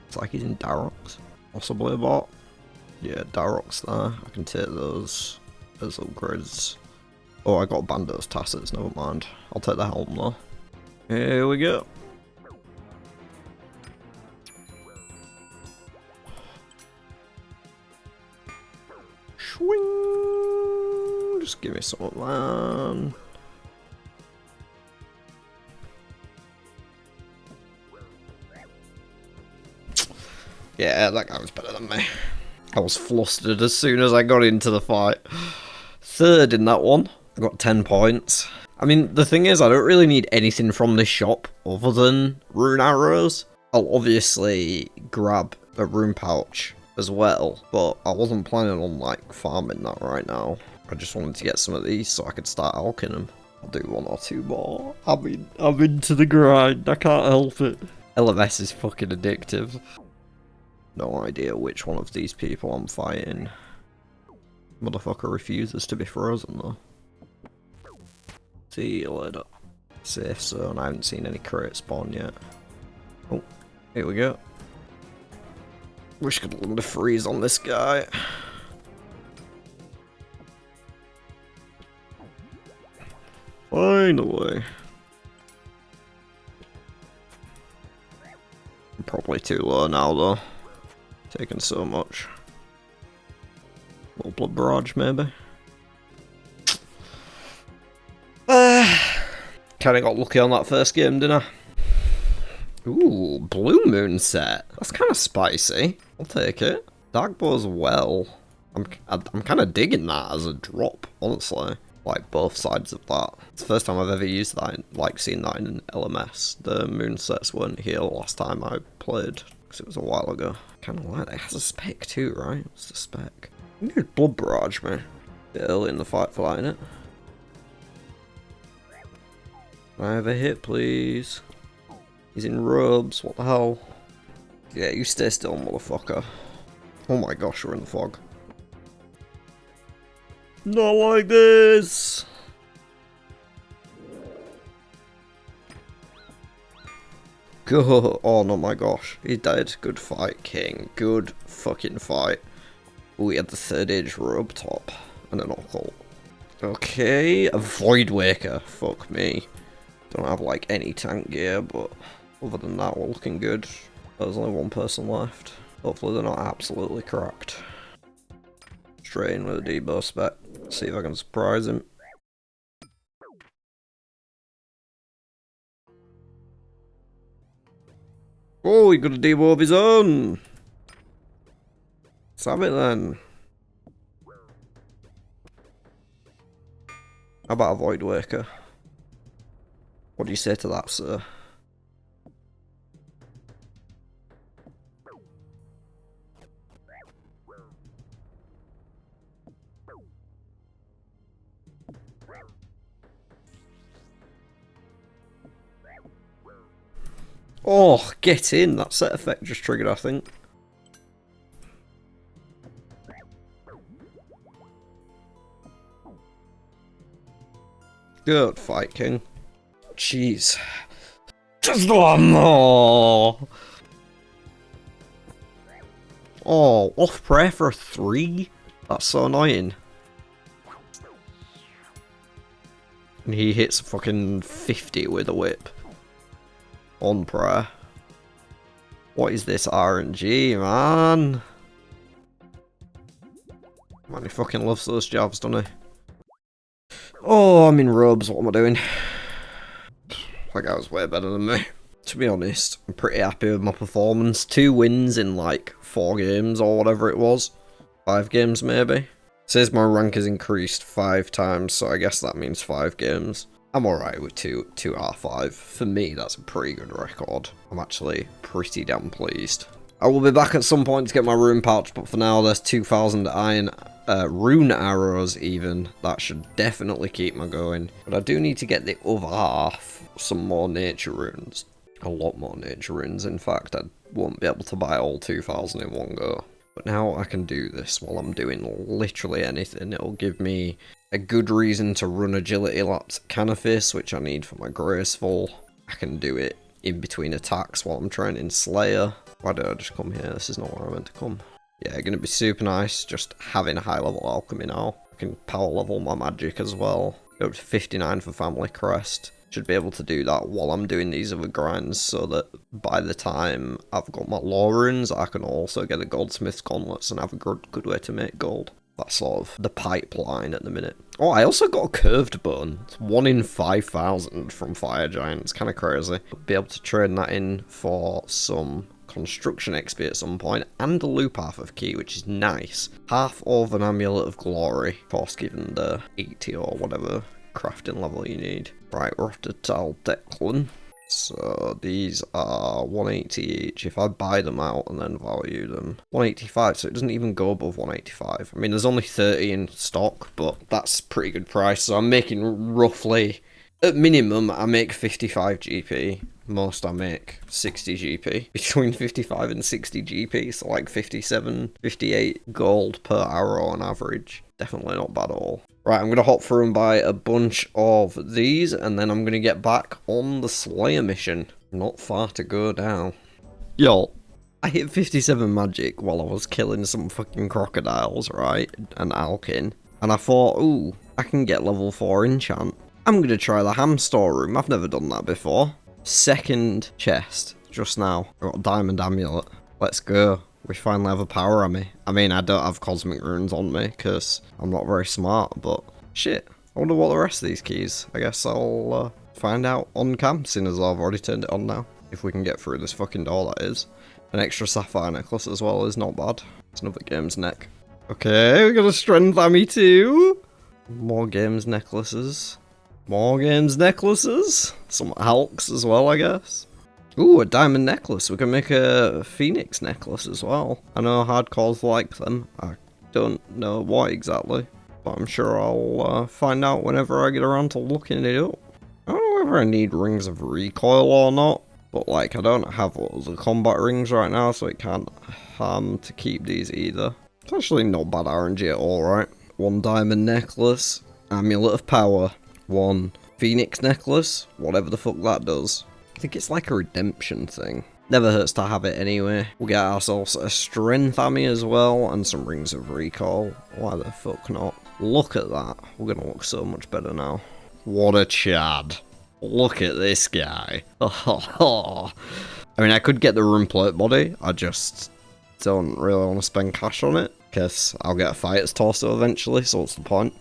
It's like he's in Darox. Possibly a bot. Yeah, Darox there. I can take those as upgrades. Oh, I got Bando's tassets, never mind. I'll take the helm though. Here we go. Swing! Just give me some of that. Yeah, that guy was better than me. I was flustered as soon as I got into the fight. Third in that one. I got 10 points. I mean, the thing is, I don't really need anything from this shop other than rune arrows. I'll obviously grab a rune pouch as well, but I wasn't planning on, like, farming that right now. I just wanted to get some of these so I could start alching them. I'll do one or two more. I'm into the grind. I can't help it. LMS is fucking addictive. No idea which one of these people I'm fighting. Motherfucker refuses to be frozen though. See you later. Safe zone. I haven't seen any crate spawn yet. Oh, here we go. Wish I could learn to freeze on this guy. Finally. I'm probably too low now though. Taking so much. Little blood barrage, maybe. Kinda got lucky on that first game, didn't I? Ooh, blue moon set. That's kind of spicy. I'll take it. Dark bow as well. I'm kind of digging that as a drop, honestly. Like both sides of that. It's the first time I've ever used that, like seen that in an LMS. The moon sets weren't here last time I played. Because it was a while ago. Kind of like that. It has a spec too, right? What's the spec? You need blood barrage me. Bit early in the fight for that, innit? I have a hit, please. He's in robes. What the hell? Yeah, you stay still, motherfucker. Oh my gosh, we're in the fog. Not like this! Go! Oh no, my gosh, he died. Good fight, King. Good fucking fight. Ooh, he had the third age robe top and an occult. Okay, a Void Waker. Fuck me. Don't have like any tank gear, but other than that, we're looking good. There's only one person left. Hopefully, they're not absolutely cracked. Straight in with a Debo spec. See if I can surprise him. Oh, he got a Debo of his own! Let's have it then. How about a Void Waker? What do you say to that, sir? Oh, get in! That set effect just triggered, I think. Good fight, King. Jeez. Just one more! Oh, off prayer for a 3? That's so annoying. And he hits fucking 50 with a whip. On prayer. What is this RNG, man? Man, he fucking loves those jabs, doesn't he? Oh, I'm in robes, what am I doing? That guy was way better than me. To be honest, I'm pretty happy with my performance. 2 wins in like 4 games or whatever it was. 5 games maybe. It says my rank has increased 5 times, so I guess that means 5 games. I'm alright with 2 R5. For me, that's a pretty good record. I'm actually pretty damn pleased. I will be back at some point to get my rune pouch, but for now there's 2,000 iron rune arrows even. That should definitely keep me going. But I do need to get the other half, some more nature runes. A lot more nature runes. In fact, I won't be able to buy all 2,000 in one go. But now I can do this while I'm doing literally anything. It'll give me a good reason to run agility laps at Canifis, which I need for my graceful. I can do it in between attacks while I'm training Slayer. Why did I just come here? This is not where I meant to come. Yeah, gonna be super nice just having a high level alchemy now. I can power level my magic as well. Go up to 59 for Family Crest. Should be able to do that while I'm doing these other grinds, so that by the time I've got my lore runes, I can also get a goldsmith's gauntlets and have a good way to make gold. That's sort of the pipeline at the minute. Oh, I also got a curved bone. It's 1 in 5,000 from Fire Giant. It's kind of crazy. Be able to trade that in for some construction XP at some point, and a loop half of key, which is nice. Half of an amulet of glory, of course, given the 80 or whatever crafting level you need. Right, we're off to Tal Declan. So these are 180 each. If I buy them out and then value them, 185, so it doesn't even go above 185. I mean, there's only 30 in stock, but that's pretty good price. So I'm making roughly, at minimum, I make 55 GP. Most I make 60 GP. Between 55 and 60 GP, so like 57, 58 gold per arrow on average. Definitely not bad at all. Right, I'm going to hop through and buy a bunch of these, and then I'm going to get back on the Slayer mission. Not far to go now. Yo, I hit 57 magic while I was killing some fucking crocodiles, right? And Alkin. And I thought, ooh, I can get level 4 enchant. I'm going to try the ham storeroom. I've never done that before. Second chest, just now. I got a diamond amulet. Let's go. We finally have a power army. I mean, I don't have cosmic runes on me because I'm not very smart, but shit. I wonder what the rest of these keys. I guess I'll find out on cam, seeing as I've already turned it on now. If we can get through this fucking door, that is. An extra sapphire necklace as well is not bad. It's another games neck. Okay, we got a strength army too. More games necklaces. More games necklaces. Some Hulks as well, I guess. Ooh, a diamond necklace. We can make a phoenix necklace as well. I know hardcores like them. I don't know why exactly, but I'm sure I'll find out whenever I get around to looking it up. I don't know whether I need rings of recoil or not, but like I don't have all the combat rings right now, so it can't harm to keep these either. It's actually not bad RNG at all, right? 1 diamond necklace, amulet of power, 1 phoenix necklace, whatever the fuck that does. I think it's like a redemption thing. Never hurts to have it anyway. We'll get ourselves a strength army as well, and some rings of recall. Why the fuck not? Look at that. We're gonna look so much better now. What a chad. Look at this guy. I mean, I could get the rune plate body. I just don't really want to spend cash on it, because I'll get a fighter's torso eventually, so what's the point?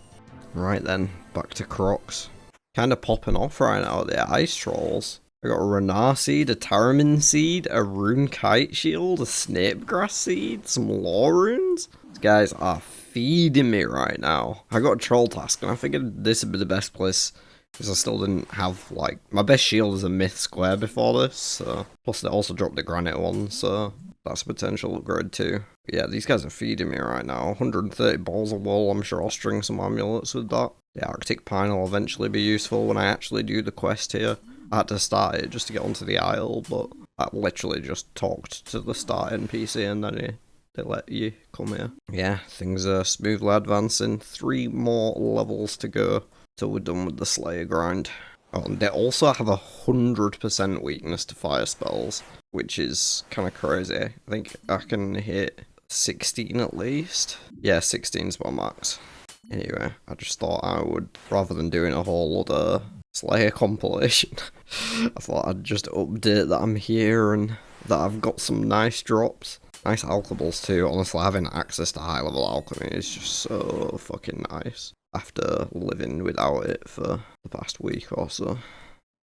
Right then, back to Crocs. Kind of popping off right now, the ice trolls. I got a Renar seed, a Taramin seed, a rune kite shield, a snapegrass seed, some lore runes. These guys are feeding me right now. I got a troll task and I figured this would be the best place because I still didn't have, like, my best shield is a myth square before this, so. Plus they also dropped the granite one, so that's a potential upgrade too. But yeah, these guys are feeding me right now. 130 balls of wool, I'm sure I'll string some amulets with that. The Arctic Pine will eventually be useful when I actually do the quest here. I had to start it just to get onto the isle, but I literally just talked to the start NPC and then they let you come here. Yeah, things are smoothly advancing. 3 more levels to go till we're done with the Slayer grind. Oh, and they also have 100% weakness to fire spells, which is kind of crazy. I think I can hit 16 at least. Yeah, 16's my max. Anyway, I just thought I would, rather than doing a whole other Slayer compilation, I thought I'd just update that I'm here and that I've got some nice drops. Nice alchemies too. Honestly, having access to high level alchemy is just so fucking nice after living without it for the past week or so.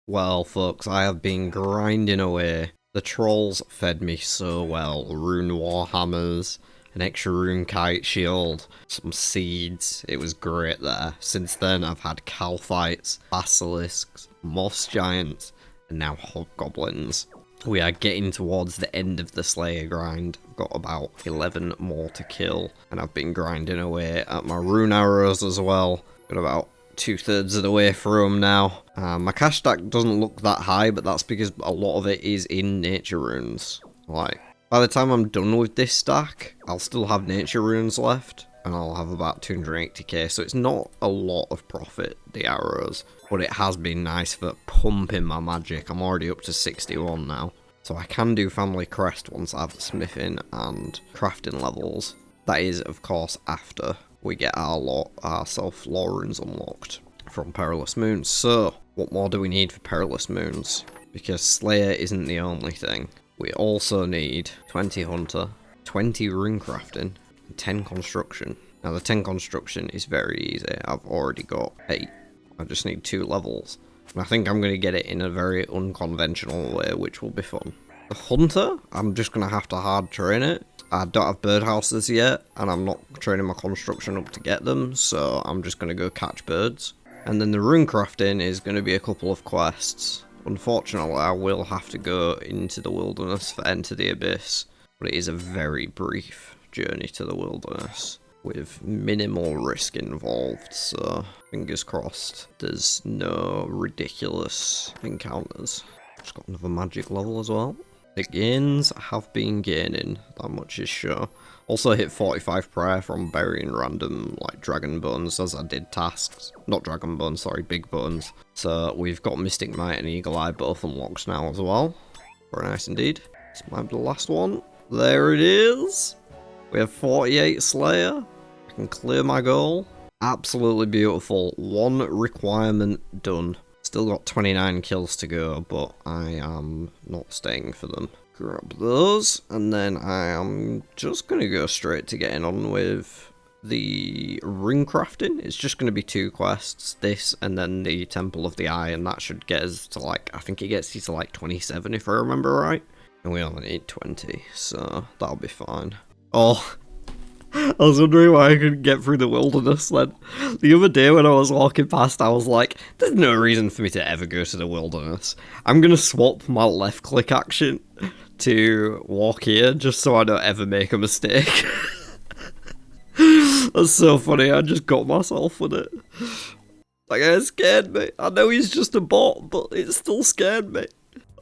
Well, folks, I have been grinding away. The trolls fed me so well. Rune warhammers, an extra rune kite shield, some seeds. It was great there. Since then, I've had calfites, basilisks, moss giants, and now hobgoblins. We are getting towards the end of the Slayer grind. I've got about 11 more to kill, and I've been grinding away at my rune arrows as well. Got about 2/3 of the way through them now. My cash stack doesn't look that high, but that's because a lot of it is in nature runes. Like, by the time I'm done with this stack, I'll still have nature runes left, and I'll have about 280k, so it's not a lot of profit, the arrows, but it has been nice for pumping my magic. I'm already up to 61 now, so I can do family crest once I have the smithing and crafting levels. That is, of course, after we get our self-lore runes unlocked from Perilous Moons. So, what more do we need for Perilous Moons? Because Slayer isn't the only thing. We also need 20 Hunter, 20 Rune Crafting, and 10 Construction. Now the 10 Construction is very easy. I've already got 8. I just need 2 levels. And I think I'm going to get it in a very unconventional way, which will be fun. The Hunter, I'm just going to have to hard train it. I don't have birdhouses yet, and I'm not training my construction up to get them, so I'm just going to go catch birds. And then the Rune Crafting is going to be a couple of quests. Unfortunately, I will have to go into the wilderness for Enter the Abyss, but it is a very brief journey to the wilderness, with minimal risk involved, so fingers crossed there's no ridiculous encounters. Just got another magic level as well. The gains have been gaining, that much is sure. Also hit 45 prayer from burying random, like, dragon bones as I did tasks. Not dragon bones, sorry, big bones. So we've got Mystic Might and Eagle Eye both unlocked now as well. Very nice indeed. This might be the last one. There it is! We have 48 Slayer. I can clear my goal. Absolutely beautiful. 1 requirement done. Still got 29 kills to go, but I am not staying for them. Grab those, and then I am just going to go straight to getting on with the ring crafting. It's just going to be 2 quests, this and then the Temple of the Eye, and that should get us to, like, I think it gets you to like 27 if I remember right. And we only need 20, so that'll be fine. Oh, I was wondering why I couldn't get through the wilderness then. The other day when I was walking past, I was like, there's no reason for me to ever go to the wilderness. I'm going to swap my left click action to walk here just so I don't ever make a mistake. That's so funny, I just got myself with it. That guy scared me. I know he's just a bot, but it still scared me.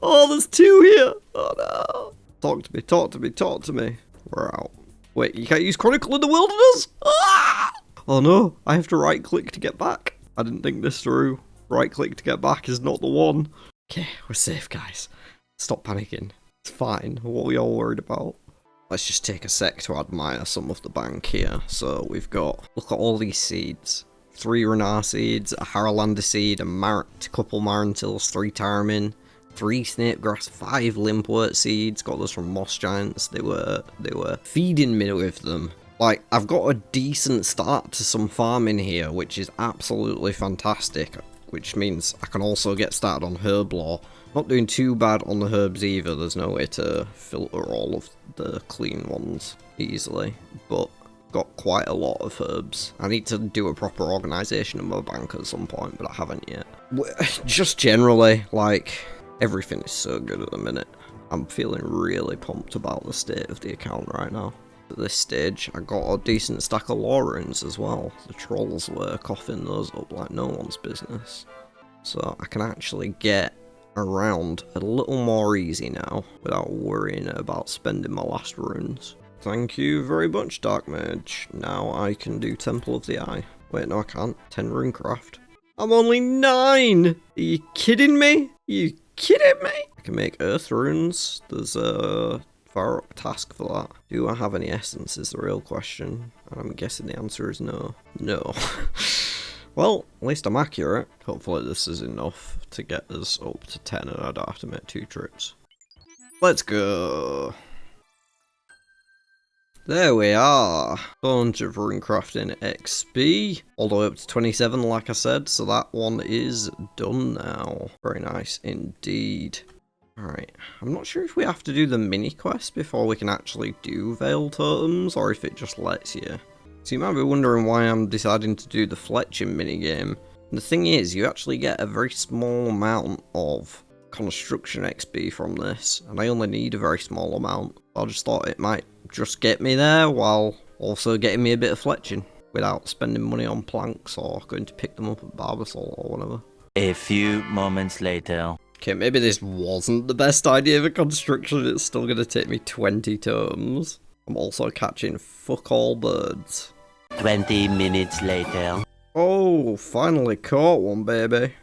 Oh, there's 2 here. Oh no. Talk to me, talk to me, talk to me. We're out. Wait, you can't use Chronicle in the wilderness? Ah! Oh no, I have to right click to get back. I didn't think this through. Right click to get back is not the one. Okay, we're safe, guys. Stop panicking. It's fine. What are we all worried about? Let's just take a sec to admire some of the bank here. So we've got, look at all these seeds. 3 Renar seeds, a Haralander seed, a couple Marantils, 3 Tarmin, 3 Snapegrass, 5 Limpwort seeds. Got those from Moss Giants. They were feeding me with them. Like, I've got a decent start to some farming here, which is absolutely fantastic. Which means I can also get started on herb lore. Not doing too bad on the herbs either. There's no way to filter all of the clean ones easily, but got quite a lot of herbs. I need to do a proper organisation of my bank at some point, but I haven't yet. Just generally, like, everything is so good at the minute. I'm feeling really pumped about the state of the account right now. At this stage, I got a decent stack of lore runes as well. The trolls were coughing those up like no one's business. So I can actually get around a little more easy now without worrying about spending my last runes. Thank you very much, Dark Mage. Now I can do Temple of the Eye. Wait, no I can't. 10 runecraft. I'm only 9! Are you kidding me? Are you kidding me? I can make earth runes. There's a far up task for that. Do I have any essence is the real question. And I'm guessing the answer is no. No. Well, at least I'm accurate. Hopefully this is enough to get us up to 10 and I don't have to make 2 trips. Let's go. There we are. Bunch of runecrafting XP. All the way up to 27 like I said, so that one is done now. Very nice indeed. Alright, I'm not sure if we have to do the mini quest before we can actually do Veil Totems, or if it just lets you. So you might be wondering why I'm deciding to do the Fletching minigame. The thing is, you actually get a very small amount of construction XP from this, and I only need a very small amount. I just thought it might just get me there while also getting me a bit of fletching. without spending money on planks or going to pick them up at Barbasol or whatever. A few moments later. Okay, maybe this wasn't the best idea for construction. It's still going to take me 20 turns. I'm also catching fuck all birds. 20 minutes later. Oh, finally caught one, baby.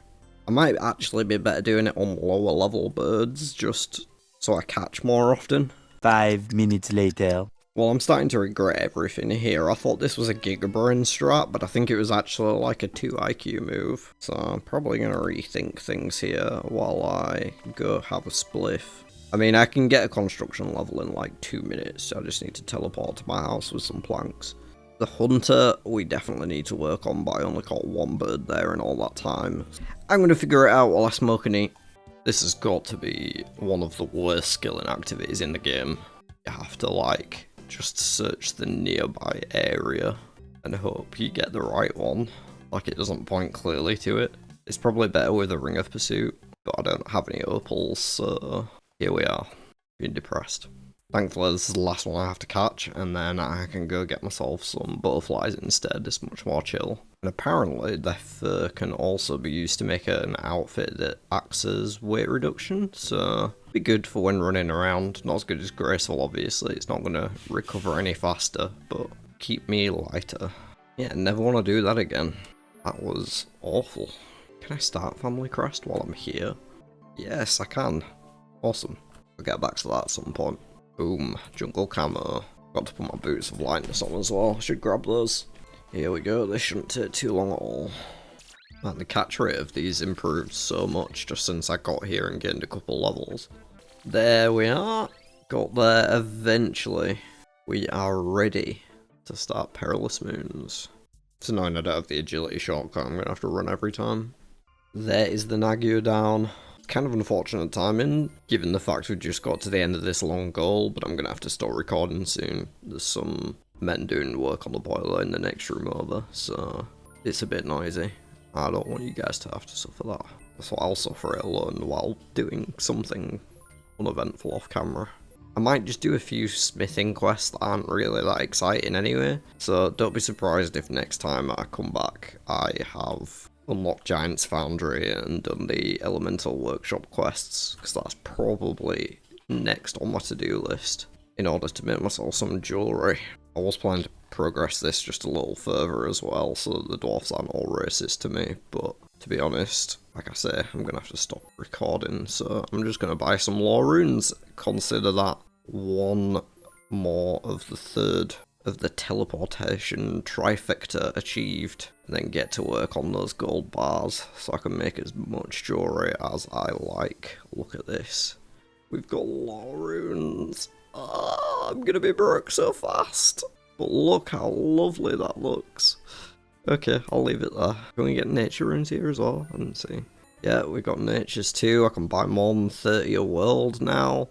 I might actually be better doing it on lower level birds, just so I catch more often. 5 minutes later. Well, I'm starting to regret everything here. I thought this was a Gigabrain strat, but I think it was actually like a 2 IQ move. So I'm probably going to rethink things here while I go have a spliff. I mean, I can get a construction level in like 2 minutes. I just need to teleport to my house with some planks. The hunter, we definitely need to work on, but I only caught one bird there in all that time. I'm going to figure it out while I smoke and eat. This has got to be one of the worst skilling activities in the game. You have to like just search the nearby area and hope you get the right one. Like it doesn't point clearly to it. It's probably better with a Ring of Pursuit, but I don't have any opals, so here we are, being depressed. Thankfully this is the last one I have to catch, and then I can go get myself some butterflies instead. It's much more chill. And apparently their fur can also be used to make an outfit that acts as weight reduction, so be good for when running around. Not as good as Graceful, obviously. It's not going to recover any faster, but keep me lighter. Yeah, never want to do that again. That was awful. Can I start Family Crest while I'm here? Yes, I can. Awesome. I'll get back to that at some point. Boom. Jungle camo. Got to put my boots of lightness on as well. Should grab those. Here we go. This shouldn't take too long at all. Man, the catch rate of these improved so much just since I got here and gained a couple levels. There we are. Got there eventually. We are ready to start Perilous Moons. It's annoying I don't have the agility shortcut. I'm going to have to run every time. There is the Nagyo down. Kind of unfortunate timing, given the fact we've just got to the end of this long goal, but I'm going to have to start recording soon. There's some men doing work on the boiler in the next room over, so it's a bit noisy. I don't want you guys to have to suffer that. So I'll suffer it alone while doing something uneventful off camera. I might just do a few smithing quests that aren't really that exciting anyway, so don't be surprised if next time I come back I have unlocked Giant's Foundry and done the Elemental Workshop quests, because that's probably next on my to-do list in order to make myself some jewellery. I was planning to progress this just a little further as well, so that the dwarfs aren't all racist to me, but to be honest, like I say, I'm going to have to stop recording, so I'm just going to buy some lore runes. Consider that one more of the third of the teleportation trifecta achieved, and then get to work on those gold bars so I can make as much jewellery as I like. Look at this. We've got lore runes. Oh, I'm gonna be broke so fast. But look how lovely that looks. Okay, I'll leave it there. Can we get nature runes here as well? I didn't see. Yeah, we got natures too. I can buy more than 30 a world now.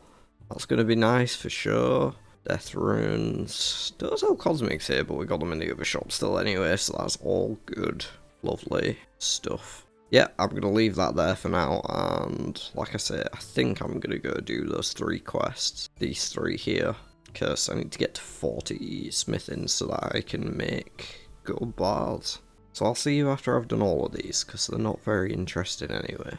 That's gonna be nice for sure. Death runes. Don't sell cosmics here, but we got them in the other shop still anyway, so that's all good. Lovely stuff. Yeah, I'm going to leave that there for now, and like I say, I think I'm going to go do those 3 quests. These 3 here, because I need to get to 40 smithing so that I can make gold bars. So I'll see you after I've done all of these, because they're not very interesting anyway.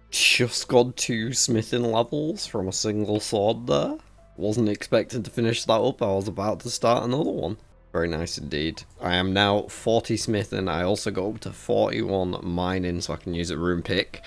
Just got 2 smithing levels from a single sword there. Wasn't expecting to finish that up. I was about to start another one. Very nice indeed. I am now 40 smithing. I also got up to 41 mining so I can use a rune pick.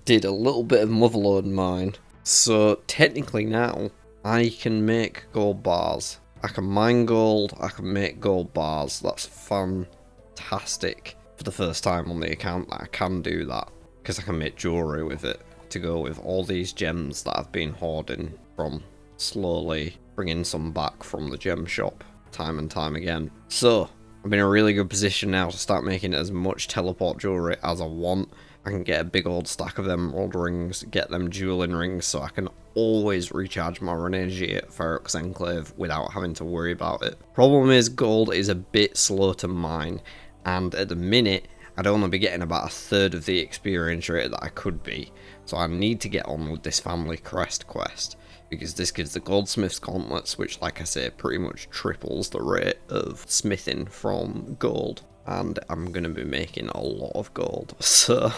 Did a little bit of motherload mine. So technically now I can make gold bars. I can mine gold. I can make gold bars. That's fantastic. For the first time on the account I can do that, because I can make jewellery with it to go with all these gems that I've been hoarding from slowly bringing some back from the gem shop time and time again. So I'm in a really good position now to start making as much teleport jewellery as I want. I can get a big old stack of them emerald rings, get them dueling rings, so I can always recharge my run energy at Ferox Enclave without having to worry about it. Problem is, gold is a bit slow to mine, and at the minute I'd only be getting about 1/3 of the experience rate that I could be, so I need to get on with this Family Crest quest. because this gives the goldsmith's gauntlets, which, like I say, pretty much triples the rate of smithing from gold. And I'm going to be making a lot of gold, so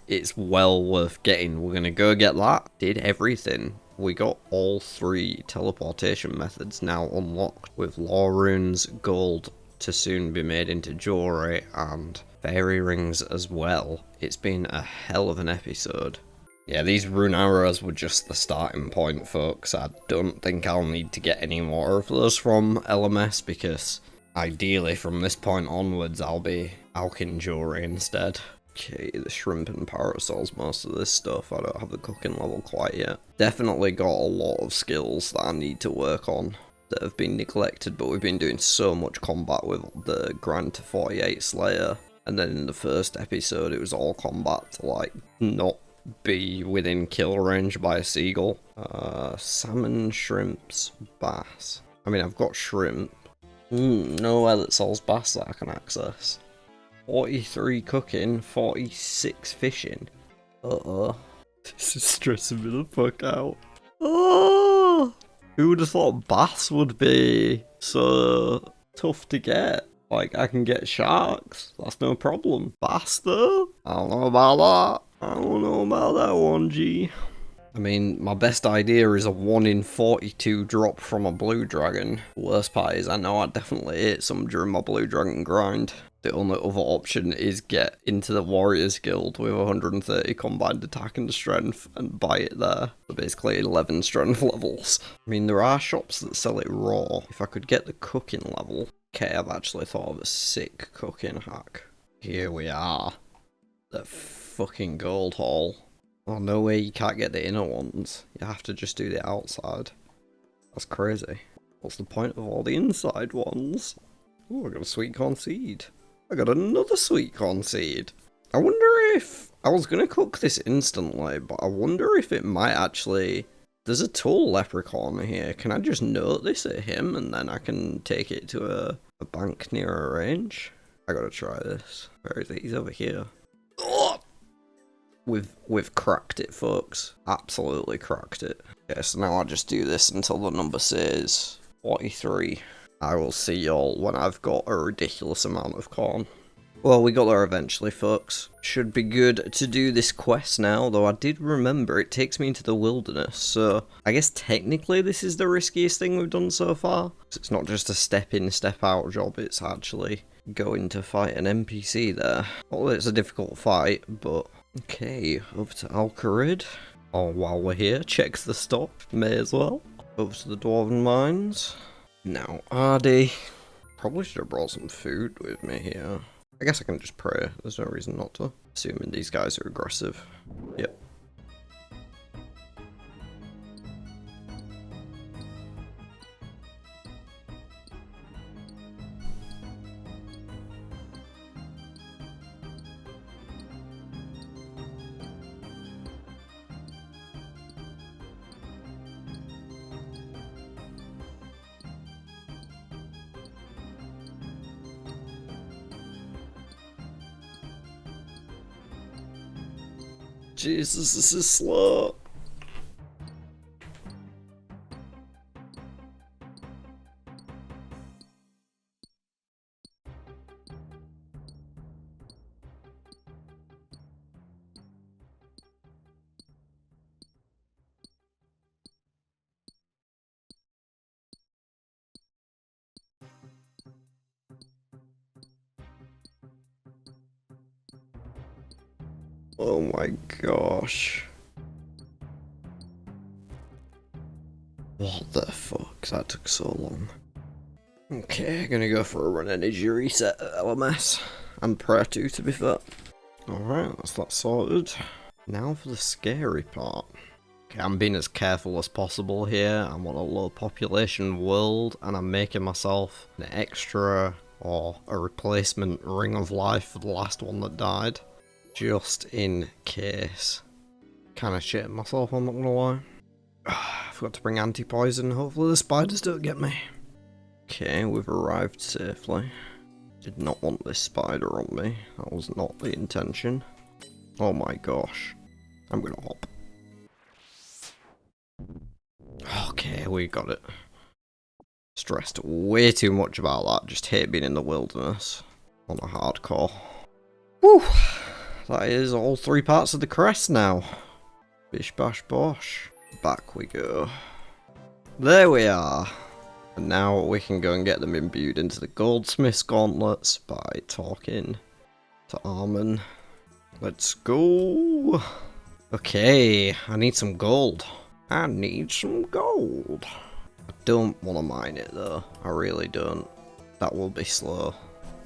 it's well worth getting. We're going to go get that. Did everything. We got all 3 teleportation methods now unlocked, with law runes, gold to soon be made into jewelry, and fairy rings as well. It's been a hell of an episode. Yeah, these rune arrows were just the starting point, folks. I don't think I'll need to get any more of those from LMS, because ideally, from this point onwards, I'll be alching jewelry instead. Okay, the shrimp and parasols, most of this stuff. I don't have the cooking level quite yet. Definitely got a lot of skills that I need to work on that have been neglected, but we've been doing so much combat with the grind to 48 Slayer. And then in the first episode, it was all combat to, like, not be within kill range by a seagull. Salmon, shrimps, bass. I mean, I've got shrimp. Nowhere that sells bass that I can access. 43 cooking, 46 fishing. This is stressing me the fuck out. Oh! Who would have thought bass would be so tough to get? Like, I can get sharks, that's no problem. Bass though? I don't know about that. I don't know about that one, G. I mean, my best idea is a 1 in 42 drop from a blue dragon. The worst part is I know I definitely ate some during my blue dragon grind. The only other option is get into the Warriors Guild with 130 combined attack and strength and buy it there. So basically 11 strength levels. I mean, there are shops that sell it raw. If I could get the cooking level. Okay, I've actually thought of a sick cooking hack. Here we are. The fucking gold haul. Oh, no way you can't get the inner ones. You have to just do the outside. That's crazy. What's the point of all the inside ones? Oh, I got a sweet corn seed. I got another sweet corn seed. I wonder if... I was going to cook this instantly, but I wonder if it might actually... There's a tall leprechaun here. Can I just note this at him and then I can take it to a bank near a range? I gotta try this. Where is it? He's over here. Oh! We've cracked it, folks. Absolutely cracked it. Okay, so now I'll just do this until the number says 43. I will see y'all when I've got a ridiculous amount of corn. Well, we got there eventually, folks. Should be good to do this quest now, though I did remember it takes me into the wilderness, so I guess technically this is the riskiest thing we've done so far. It's not just a step in, step out job, it's actually going to fight an NPC there. Although it's a difficult fight, but... Okay, over to Alcarid. Oh, while we're here, check the stop, may as well. Over to the Dwarven Mines. Now, Ardy. Probably should have brought some food with me here. I guess I can just pray, there's no reason not to. Assuming these guys are aggressive. Yep. Jesus, this is slow. Oh my gosh. What the fuck? That took so long. Okay, gonna go for a run energy reset at LMS. And prayer too, to be fair. Alright, that's that sorted. Now for the scary part. Okay, I'm being as careful as possible here. I'm on a low population world, and I'm making myself an extra or a replacement ring of life for the last one that died. Just in case. Kinda shitting myself, I'm not gonna lie. I forgot to bring anti-poison, hopefully the spiders don't get me. Okay, we've arrived safely. Did not want this spider on me, that was not the intention. Oh my gosh. I'm gonna hop. Okay, we got it. Stressed way too much about that. Just hate being in the wilderness on a hardcore. Whew. That is all 3 parts of the crest now. Bish bash bosh. Back we go. There we are. And now we can go and get them imbued into the goldsmith's gauntlets by talking to Armin. Let's go. Okay, I need some gold. I need some gold. I don't want to mine it though. I really don't. That will be slow.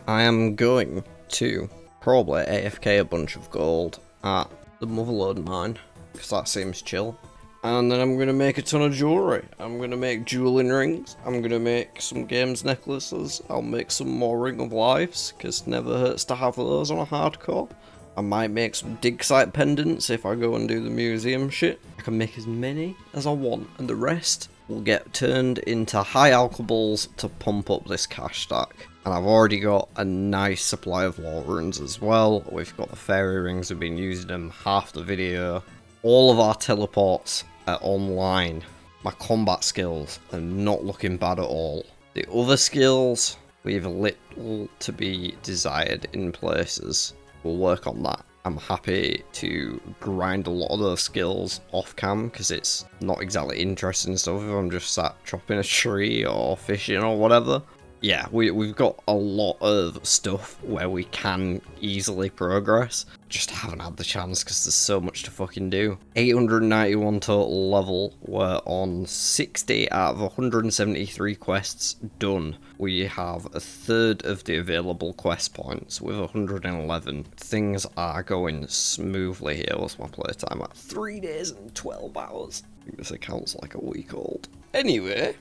I am going to probably AFK a bunch of gold at the Motherlode mine, because that seems chill. And then I'm going to make a ton of jewellery. I'm going to make jeweling rings. I'm going to make some games necklaces. I'll make some more Ring of Lives, because never hurts to have those on a hardcore. I might make some dig site pendants if I go and do the museum shit. I can make as many as I want, and the rest will get turned into high alcohols to pump up this cash stack. And I've already got a nice supply of wall runes as well. We've got the fairy rings, we've been using them half the video. All of our teleports are online. My combat skills are not looking bad at all. The other skills, we have little to be desired in places. We'll work on that. I'm happy to grind a lot of those skills off cam because it's not exactly interesting stuff if I'm just sat chopping a tree or fishing or whatever. Yeah, we've got a lot of stuff where we can easily progress. Just haven't had the chance because there's so much to fucking do. 891 total level. We're on 60 out of 173 quests done. We have a third of the available quest points with 111. Things are going smoothly here. What's my playtime at? 3 days and 12 hours. I think this account's like a week old. Anyway,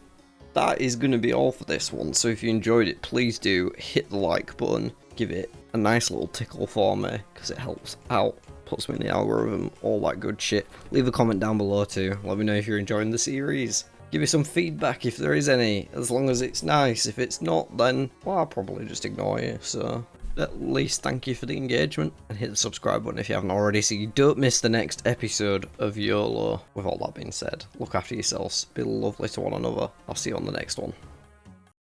that is going to be all for this one, so if you enjoyed it, please do hit the like button, give it a nice little tickle for me, because it helps out, puts me in the algorithm, all that good shit. Leave a comment down below too, let me know if you're enjoying the series. Give me some feedback if there is any, as long as it's nice. If it's not, then, well, I'll probably just ignore you, so at least thank you for the engagement, and hit the subscribe button if you haven't already so you don't miss the next episode of YOLO. With all that being said, look after yourselves, be lovely to one another. I'll see you on the next one.